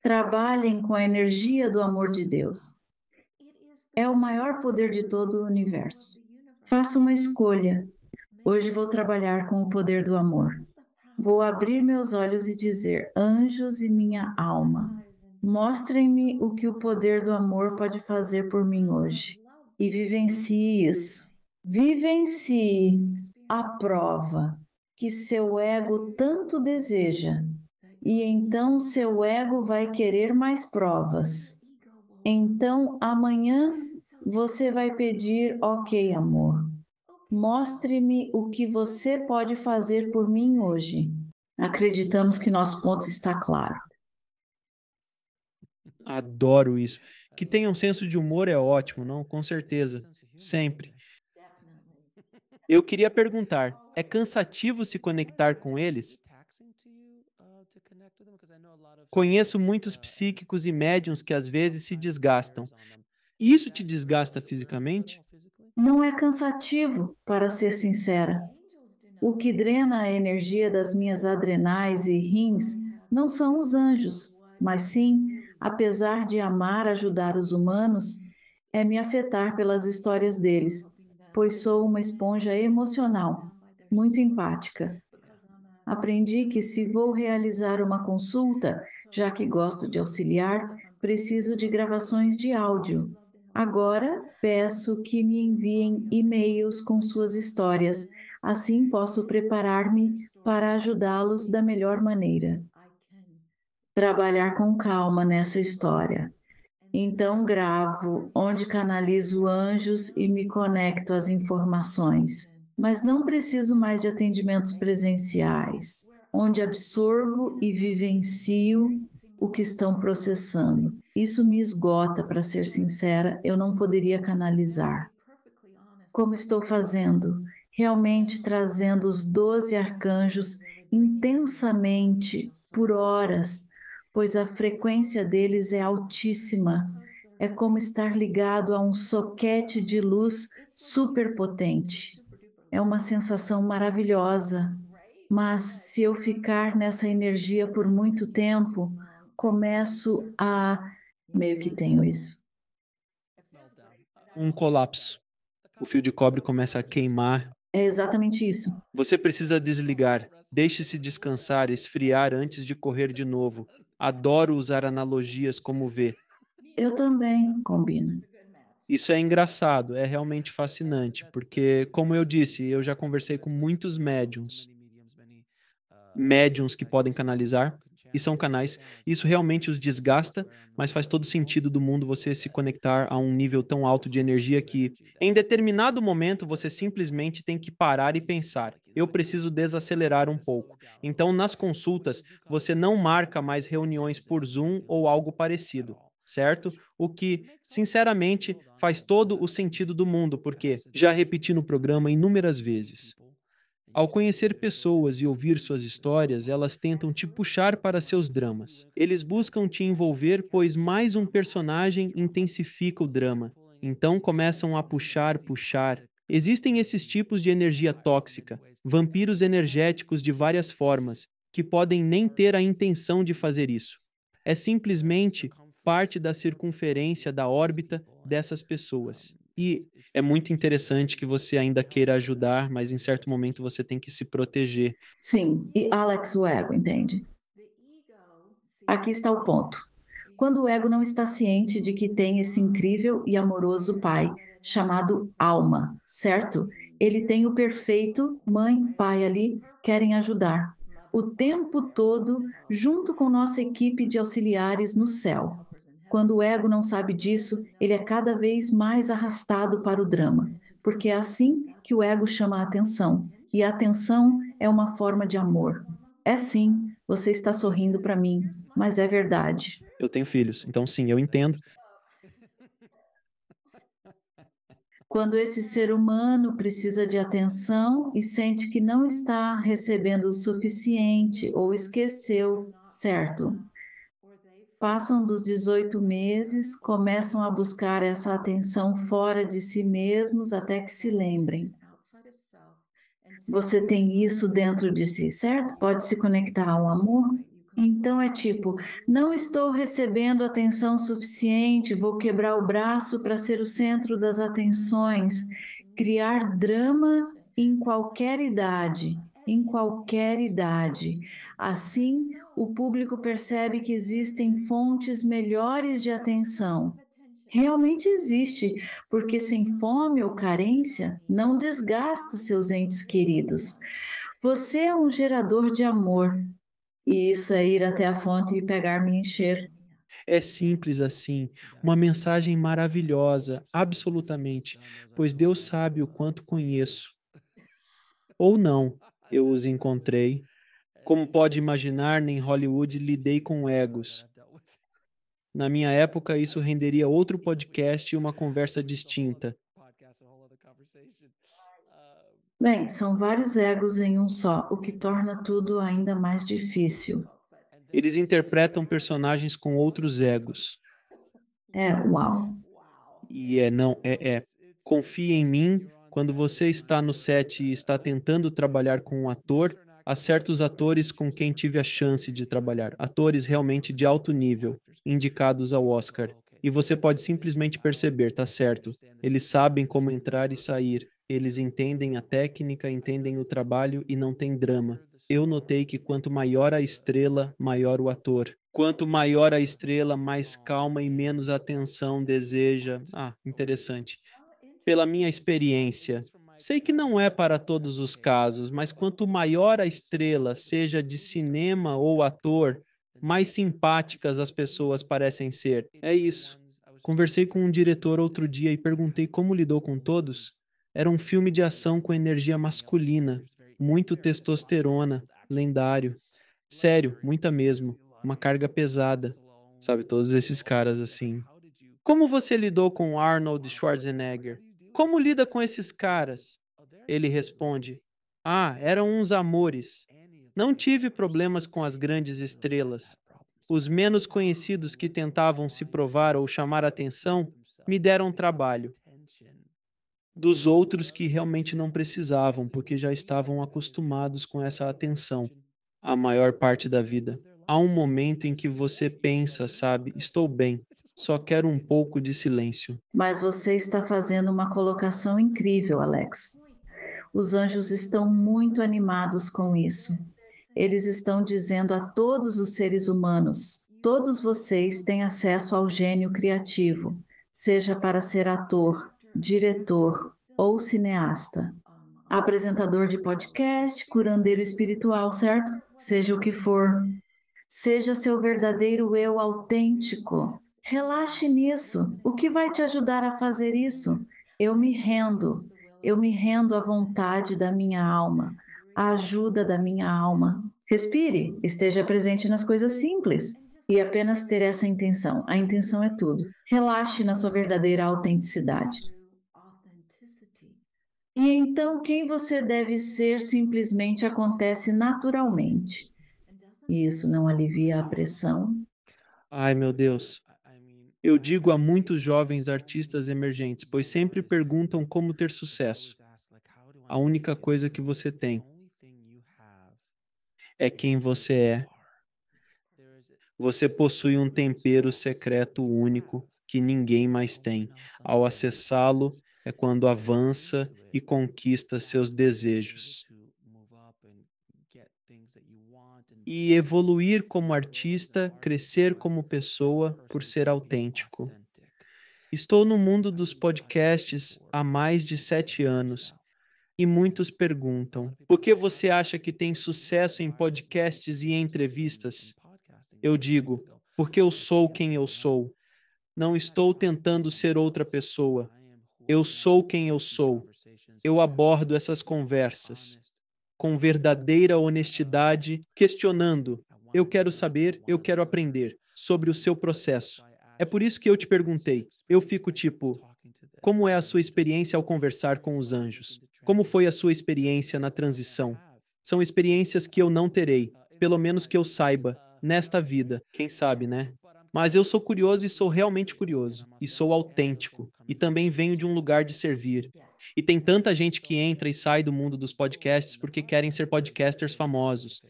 Trabalhem com a energia do amor de Deus. É o maior poder de todo o universo. Faça uma escolha. Hoje vou trabalhar com o poder do amor. Vou abrir meus olhos e dizer: anjos e minha alma, mostrem-me o que o poder do amor pode fazer por mim hoje. E vivencie isso. Vivencie a prova que seu ego tanto deseja. E então seu ego vai querer mais provas. Então amanhã você vai pedir: ok, amor, mostre-me o que você pode fazer por mim hoje. Acreditamos que nosso ponto está claro. Adoro isso. Que tenha um senso de humor é ótimo, não? Com certeza. Sempre. Eu queria perguntar, é cansativo se conectar com eles? Conheço muitos psíquicos e médiums que às vezes se desgastam. Isso te desgasta fisicamente? Não é cansativo, para ser sincera. O que drena a energia das minhas adrenais e rins não são os anjos, mas sim, apesar de amar ajudar os humanos, é me afetar pelas histórias deles, pois sou uma esponja emocional, muito empática. Aprendi que se vou realizar uma consulta, já que gosto de auxiliar, preciso de gravações de áudio. Agora, peço que me enviem e-mails com suas histórias, assim posso preparar-me para ajudá-los da melhor maneira. Trabalhar com calma nessa história. Então gravo onde canalizo anjos e me conecto às informações. Mas não preciso mais de atendimentos presenciais, onde absorvo e vivencio o que estão processando. Isso me esgota, para ser sincera, eu não poderia canalizar. Como estou fazendo? Realmente trazendo os 12 arcanjos intensamente por horas, pois a frequência deles é altíssima. É como estar ligado a um soquete de luz superpotente. É uma sensação maravilhosa, mas se eu ficar nessa energia por muito tempo, começo a... meio que tenho isso. Um colapso. O fio de cobre começa a queimar. É exatamente isso. Você precisa desligar. Deixe-se descansar, esfriar antes de correr de novo. Adoro usar analogias como V. Eu também combino. Isso é engraçado, é realmente fascinante, porque, como eu disse, eu já conversei com muitos médiums que podem canalizar, e são canais. Isso realmente os desgasta, mas faz todo sentido do mundo você se conectar a um nível tão alto de energia que, em determinado momento, você simplesmente tem que parar e pensar: eu preciso desacelerar um pouco. Então, nas consultas, você não marca mais reuniões por Zoom ou algo parecido, certo? O que, sinceramente, faz todo o sentido do mundo, porque já repeti no programa inúmeras vezes. Ao conhecer pessoas e ouvir suas histórias, elas tentam te puxar para seus dramas. Eles buscam te envolver, pois mais um personagem intensifica o drama. Então começam a puxar, puxar. Existem esses tipos de energia tóxica, vampiros energéticos de várias formas, que podem nem ter a intenção de fazer isso. É simplesmente parte da circunferência da órbita dessas pessoas. E é muito interessante que você ainda queira ajudar, mas em certo momento você tem que se proteger. Sim, e Alex, o ego, entende? Aqui está o ponto. Quando o ego não está ciente de que tem esse incrível e amoroso pai chamado alma, certo? Ele tem o perfeito, mãe, pai ali, querem ajudar. O tempo todo, junto com nossa equipe de auxiliares no céu. Quando o ego não sabe disso, ele é cada vez mais arrastado para o drama, porque é assim que o ego chama a atenção, e a atenção é uma forma de amor. É sim, você está sorrindo para mim, mas é verdade. Eu tenho filhos, então sim, eu entendo. Quando esse ser humano precisa de atenção e sente que não está recebendo o suficiente ou esqueceu, certo? Passam dos 18 meses, começam a buscar essa atenção fora de si mesmos até que se lembrem. Você tem isso dentro de si, certo? Pode se conectar ao amor? Então é tipo, não estou recebendo atenção suficiente, vou quebrar o braço para ser o centro das atenções, criar drama em qualquer idade. em qualquer idade. Assim, o público percebe que existem fontes melhores de atenção. Realmente existe, porque sem fome ou carência, não desgasta seus entes queridos. Você é um gerador de amor, e isso é ir até a fonte e pegar me encher. É simples assim, uma mensagem maravilhosa, absolutamente, pois Deus sabe o quanto conheço. Ou não, eu os encontrei. Como pode imaginar, em Hollywood lidei com egos. Na minha época, isso renderia outro podcast e uma conversa distinta. Bem, são vários egos em um só, o que torna tudo ainda mais difícil. Eles interpretam personagens com outros egos. Uau. E não. Confie em mim, quando você está no set e está tentando trabalhar com um ator, há certos atores com quem tive a chance de trabalhar, atores realmente de alto nível, indicados ao Oscar. E você pode simplesmente perceber, tá certo? Eles sabem como entrar e sair. Eles entendem a técnica, entendem o trabalho e não tem drama. Eu notei que quanto maior a estrela, maior o ator. Quanto maior a estrela, mais calma e menos atenção deseja. Ah, interessante. Pela minha experiência, sei que não é para todos os casos, mas quanto maior a estrela, seja de cinema ou ator, mais simpáticas as pessoas parecem ser. É isso. Conversei com um diretor outro dia e perguntei como lidou com todos. Era um filme de ação com energia masculina, muito testosterona, lendário. Sério, muita mesmo. Uma carga pesada. Sabe, todos esses caras assim. Como você lidou com Arnold Schwarzenegger? Como lida com esses caras? Ele responde: Ah, eram uns amores. Não tive problemas com as grandes estrelas. Os menos conhecidos que tentavam se provar ou chamar atenção me deram trabalho. Dos outros que realmente não precisavam, porque já estavam acostumados com essa atenção a maior parte da vida. Há um momento em que você pensa, sabe, estou bem, só quero um pouco de silêncio. Mas você está fazendo uma colocação incrível, Alex. Os anjos estão muito animados com isso. Eles estão dizendo a todos os seres humanos: todos vocês têm acesso ao gênio criativo, seja para ser ator, diretor ou cineasta. Apresentador de podcast, curandeiro espiritual, certo? Seja o que for. Seja seu verdadeiro eu autêntico. Relaxe nisso. O que vai te ajudar a fazer isso? Eu me rendo. Eu me rendo à vontade da minha alma, à ajuda da minha alma. Respire, esteja presente nas coisas simples e apenas ter essa intenção. A intenção é tudo. Relaxe na sua verdadeira autenticidade. E então, quem você deve ser simplesmente acontece naturalmente. E isso não alivia a pressão. Ai, meu Deus. Eu digo a muitos jovens artistas emergentes, pois sempre perguntam como ter sucesso. A única coisa que você tem é quem você é. Você possui um tempero secreto único que ninguém mais tem. Ao acessá-lo, é quando avança e conquista seus desejos. E evoluir como artista, crescer como pessoa por ser autêntico. Estou no mundo dos podcasts há mais de 7 anos e muitos perguntam: por que você acha que tem sucesso em podcasts e entrevistas? Eu digo: porque eu sou quem eu sou. Não estou tentando ser outra pessoa. Eu sou quem eu sou. Eu abordo essas conversas com verdadeira honestidade, questionando. Eu quero saber, eu quero aprender sobre o seu processo. É por isso que eu te perguntei. Eu fico tipo, como é a sua experiência ao conversar com os anjos? Como foi a sua experiência na transição? São experiências que eu não terei, pelo menos que eu saiba, nesta vida. Quem sabe, né? Mas eu sou curioso e sou realmente curioso. E sou autêntico. E também venho de um lugar de servir. E tem tanta gente que entra e sai do mundo dos podcasts porque querem ser podcasters famosos.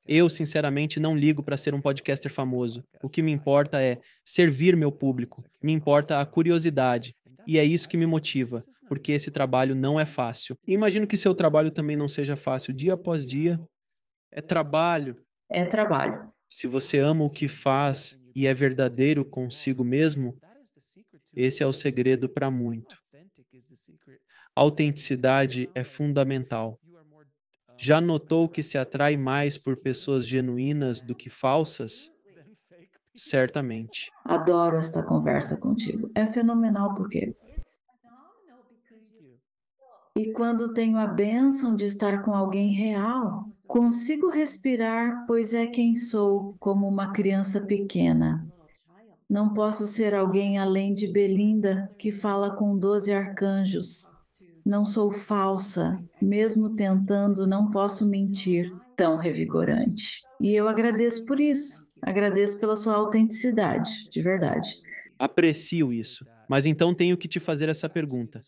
Eu, sinceramente, não ligo para ser um podcaster famoso. O que me importa é servir meu público. Me importa a curiosidade. E é isso que me motiva, porque esse trabalho não é fácil. E imagino que seu trabalho também não seja fácil. Dia após dia, é trabalho. É trabalho. Se você ama o que faz e é verdadeiro consigo mesmo, esse é o segredo para muito. Autenticidade é fundamental. Já notou que se atrai mais por pessoas genuínas do que falsas? Certamente. Adoro esta conversa contigo. É fenomenal porque e quando tenho a bênção de estar com alguém real, consigo respirar, pois é quem sou, como uma criança pequena. Não posso ser alguém além de Belinda, que fala com 12 arcanjos. Não sou falsa, mesmo tentando, não posso mentir. Tão revigorante. E eu agradeço por isso. Agradeço pela sua autenticidade, de verdade. Aprecio isso. Mas então tenho que te fazer essa pergunta.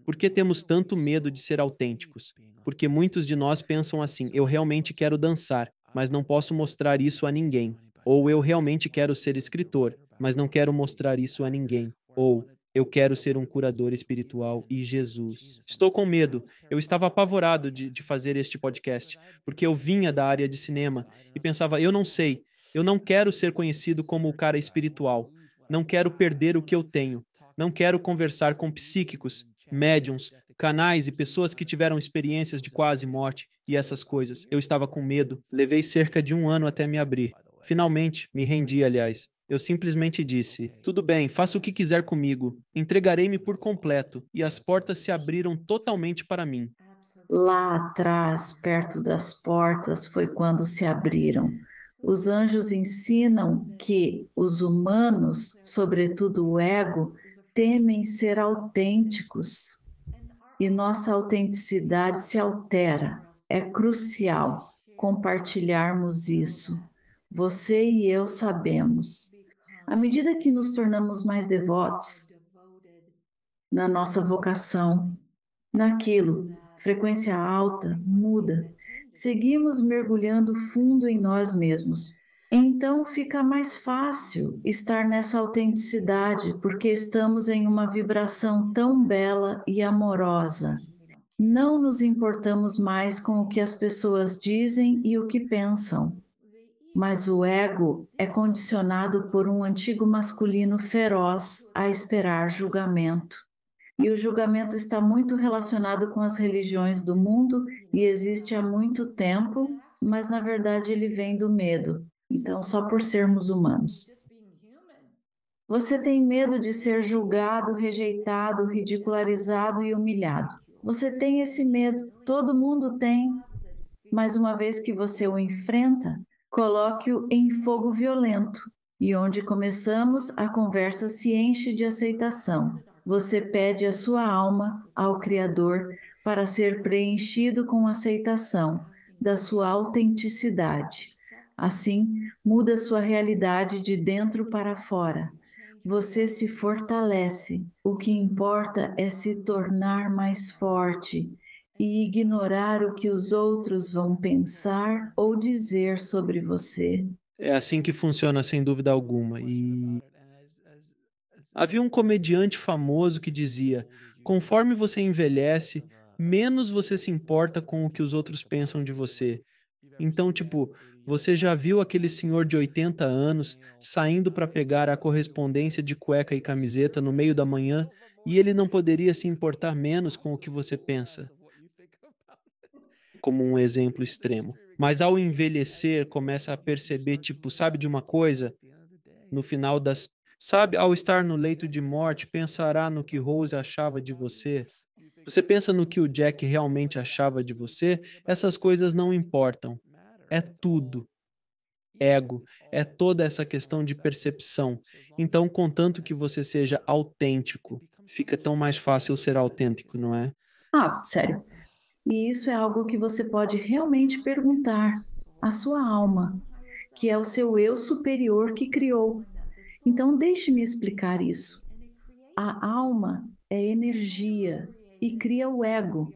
Por que temos tanto medo de ser autênticos? Porque muitos de nós pensam assim: eu realmente quero dançar, mas não posso mostrar isso a ninguém. Ou eu realmente quero ser escritor, mas não quero mostrar isso a ninguém. Ou eu quero ser um curador espiritual e Jesus. Estou com medo. Eu estava apavorado de fazer este podcast, porque eu vinha da área de cinema e pensava: eu não sei, eu não quero ser conhecido como o cara espiritual. Não quero perder o que eu tenho. Não quero conversar com psíquicos, médiums, canais e pessoas que tiveram experiências de quase morte e essas coisas. Eu estava com medo. Levei cerca de 1 ano até me abrir. Finalmente, me rendi, aliás. Eu simplesmente disse: tudo bem, faça o que quiser comigo. Entregarei-me por completo. E as portas se abriram totalmente para mim. Lá atrás, perto das portas, foi quando se abriram. Os anjos ensinam que os humanos, sobretudo o ego, temem ser autênticos e nossa autenticidade se altera. É crucial compartilharmos isso. Você e eu sabemos. À medida que nos tornamos mais devotos na nossa vocação, naquilo, frequência alta, muda. Seguimos mergulhando fundo em nós mesmos. Então fica mais fácil estar nessa autenticidade, porque estamos em uma vibração tão bela e amorosa. Não nos importamos mais com o que as pessoas dizem e o que pensam. Mas o ego é condicionado por um antigo masculino feroz a esperar julgamento. E o julgamento está muito relacionado com as religiões do mundo e existe há muito tempo, mas na verdade ele vem do medo. Então, só por sermos humanos. Você tem medo de ser julgado, rejeitado, ridicularizado e humilhado. Você tem esse medo, todo mundo tem, mas uma vez que você o enfrenta, coloque-o em fogo violento. E onde começamos, a conversa se enche de aceitação. Você pede a sua alma ao Criador para ser preenchido com aceitação da sua autenticidade. Assim, muda sua realidade de dentro para fora. Você se fortalece. O que importa é se tornar mais forte e ignorar o que os outros vão pensar ou dizer sobre você. É assim que funciona, sem dúvida alguma. E havia um comediante famoso que dizia: conforme você envelhece, menos você se importa com o que os outros pensam de você. Então, tipo, você já viu aquele senhor de 80 anos saindo para pegar a correspondência de cueca e camiseta no meio da manhã e ele não poderia se importar menos com o que você pensa, como um exemplo extremo. Mas ao envelhecer, começa a perceber, tipo, sabe de uma coisa? No final das. Sabe, ao estar no leito de morte, pensará no que Rose achava de você? Você pensa no que o Jack realmente achava de você? Essas coisas não importam. É tudo. Ego, é toda essa questão de percepção. Então, contanto que você seja autêntico, fica tão mais fácil ser autêntico, não é? Ah, sério. E isso é algo que você pode realmente perguntar à sua alma, que é o seu eu superior que criou. Então, deixe-me explicar isso. A alma é energia e cria o ego.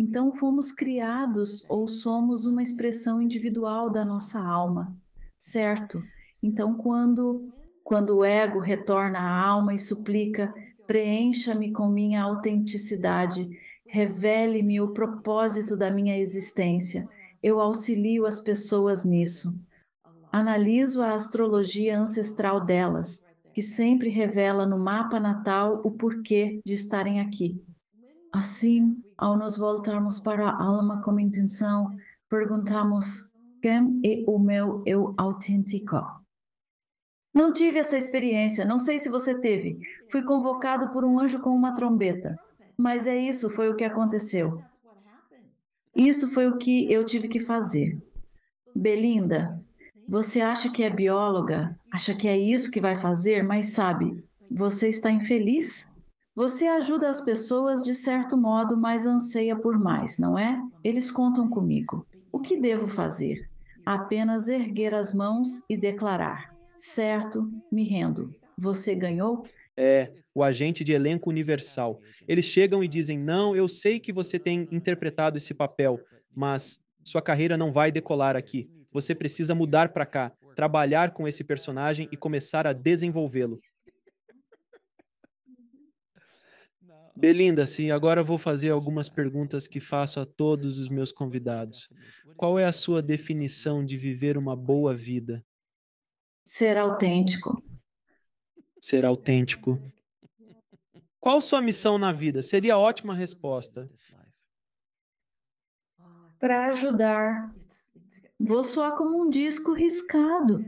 Então, fomos criados ou somos uma expressão individual da nossa alma, certo? Então, quando o ego retorna à alma e suplica: Preencha-me com minha autenticidade. Revele-me o propósito da minha existência. Eu auxilio as pessoas nisso. Analiso a astrologia ancestral delas, que sempre revela no mapa natal o porquê de estarem aqui. Assim, ao nos voltarmos para a alma com intenção, perguntamos: quem é o meu eu autêntico? Não tive essa experiência, não sei se você teve. Fui convocado por um anjo com uma trombeta. Mas isso foi o que aconteceu. Isso foi o que eu tive que fazer. Belinda, você acha que é bióloga? Acha que é isso que vai fazer? Mas sabe, você está infeliz? Você ajuda as pessoas de certo modo, mas anseia por mais, não é? Eles contam comigo. O que devo fazer? Apenas erguer as mãos e declarar: certo, me rendo. Você ganhou? É o agente de elenco universal. Eles chegam e dizem: não, eu sei que você tem interpretado esse papel, mas sua carreira não vai decolar aqui. Você precisa mudar para cá, trabalhar com esse personagem e começar a desenvolvê-lo. Belinda, sim, agora eu vou fazer algumas perguntas que faço a todos os meus convidados. Qual é a sua definição de viver uma boa vida? Ser autêntico. Ser autêntico. Qual sua missão na vida? Seria a ótima resposta. Para ajudar. Vou soar como um disco riscado.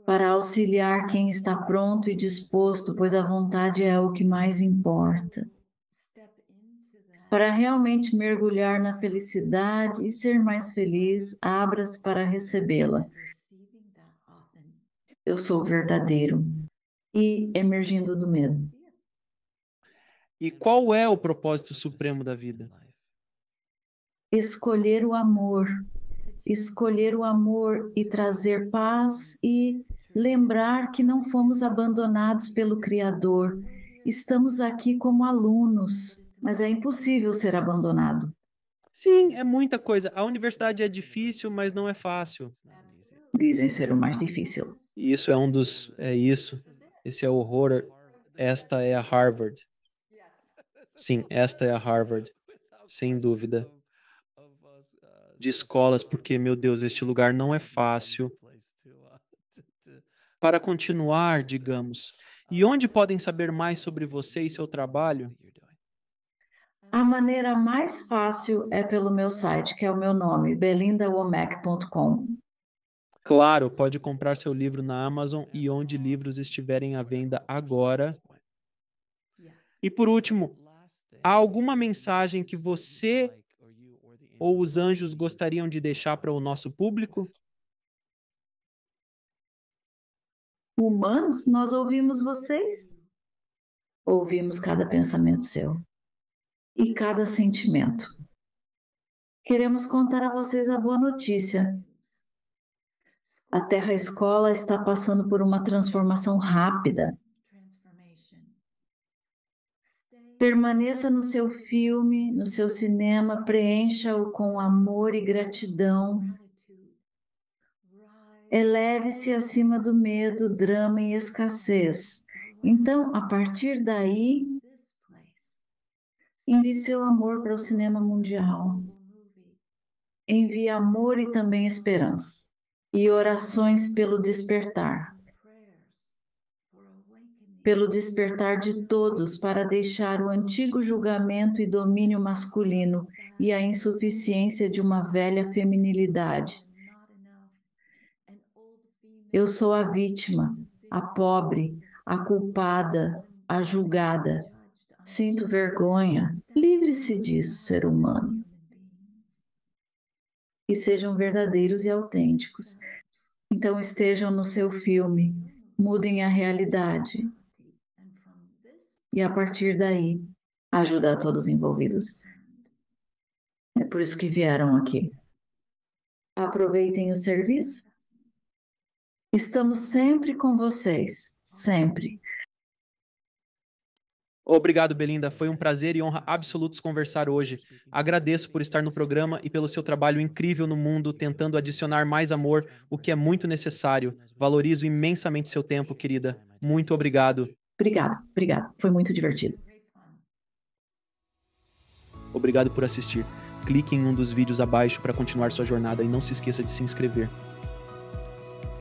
Para auxiliar quem está pronto e disposto, pois a vontade é o que mais importa. Para realmente mergulhar na felicidade e ser mais feliz, abra-se para recebê-la. Eu sou verdadeiro e emergindo do medo. E qual é o propósito supremo da vida? Escolher o amor. Escolher o amor e trazer paz e lembrar que não fomos abandonados pelo Criador. Estamos aqui como alunos, mas é impossível ser abandonado. Sim, é muita coisa. A universidade é difícil, mas não é fácil. Dizem ser o mais difícil. E isso é um dos. É isso. Esse é o horror. Esta é a Harvard. Sim, esta é a Harvard. Sem dúvida. De escolas, porque, meu Deus, este lugar não é fácil. Para continuar, digamos, e onde podem saber mais sobre você e seu trabalho? A maneira mais fácil é pelo meu site, que é o meu nome, belindawomack.com. Claro, pode comprar seu livro na Amazon e onde livros estiverem à venda agora. E por último, há alguma mensagem que você ou os anjos gostariam de deixar para o nosso público? Humanos, nós ouvimos vocês? Ouvimos cada pensamento seu e cada sentimento. Queremos contar a vocês a boa notícia. A Terra Escola está passando por uma transformação rápida. Permaneça no seu filme, no seu cinema, preencha-o com amor e gratidão. Eleve-se acima do medo, drama e escassez. Então, a partir daí, envie seu amor para o cinema mundial. Envie amor e também esperança. E orações pelo despertar. Pelo despertar de todos para deixar o antigo julgamento e domínio masculino e a insuficiência de uma velha feminilidade. Eu sou a vítima, a pobre, a culpada, a julgada. Sinto vergonha. Livre-se disso, ser humano. E sejam verdadeiros e autênticos. Então estejam no seu filme, mudem a realidade. E a partir daí, ajudar todos os envolvidos. É por isso que vieram aqui. Aproveitem o serviço. Estamos sempre com vocês, sempre. Obrigado, Belinda. Foi um prazer e honra absolutos conversar hoje. Agradeço por estar no programa e pelo seu trabalho incrível no mundo, tentando adicionar mais amor, o que é muito necessário. Valorizo imensamente seu tempo, querida. Muito obrigado. Obrigado. Foi muito divertido. Obrigado por assistir. Clique em um dos vídeos abaixo para continuar sua jornada e não se esqueça de se inscrever.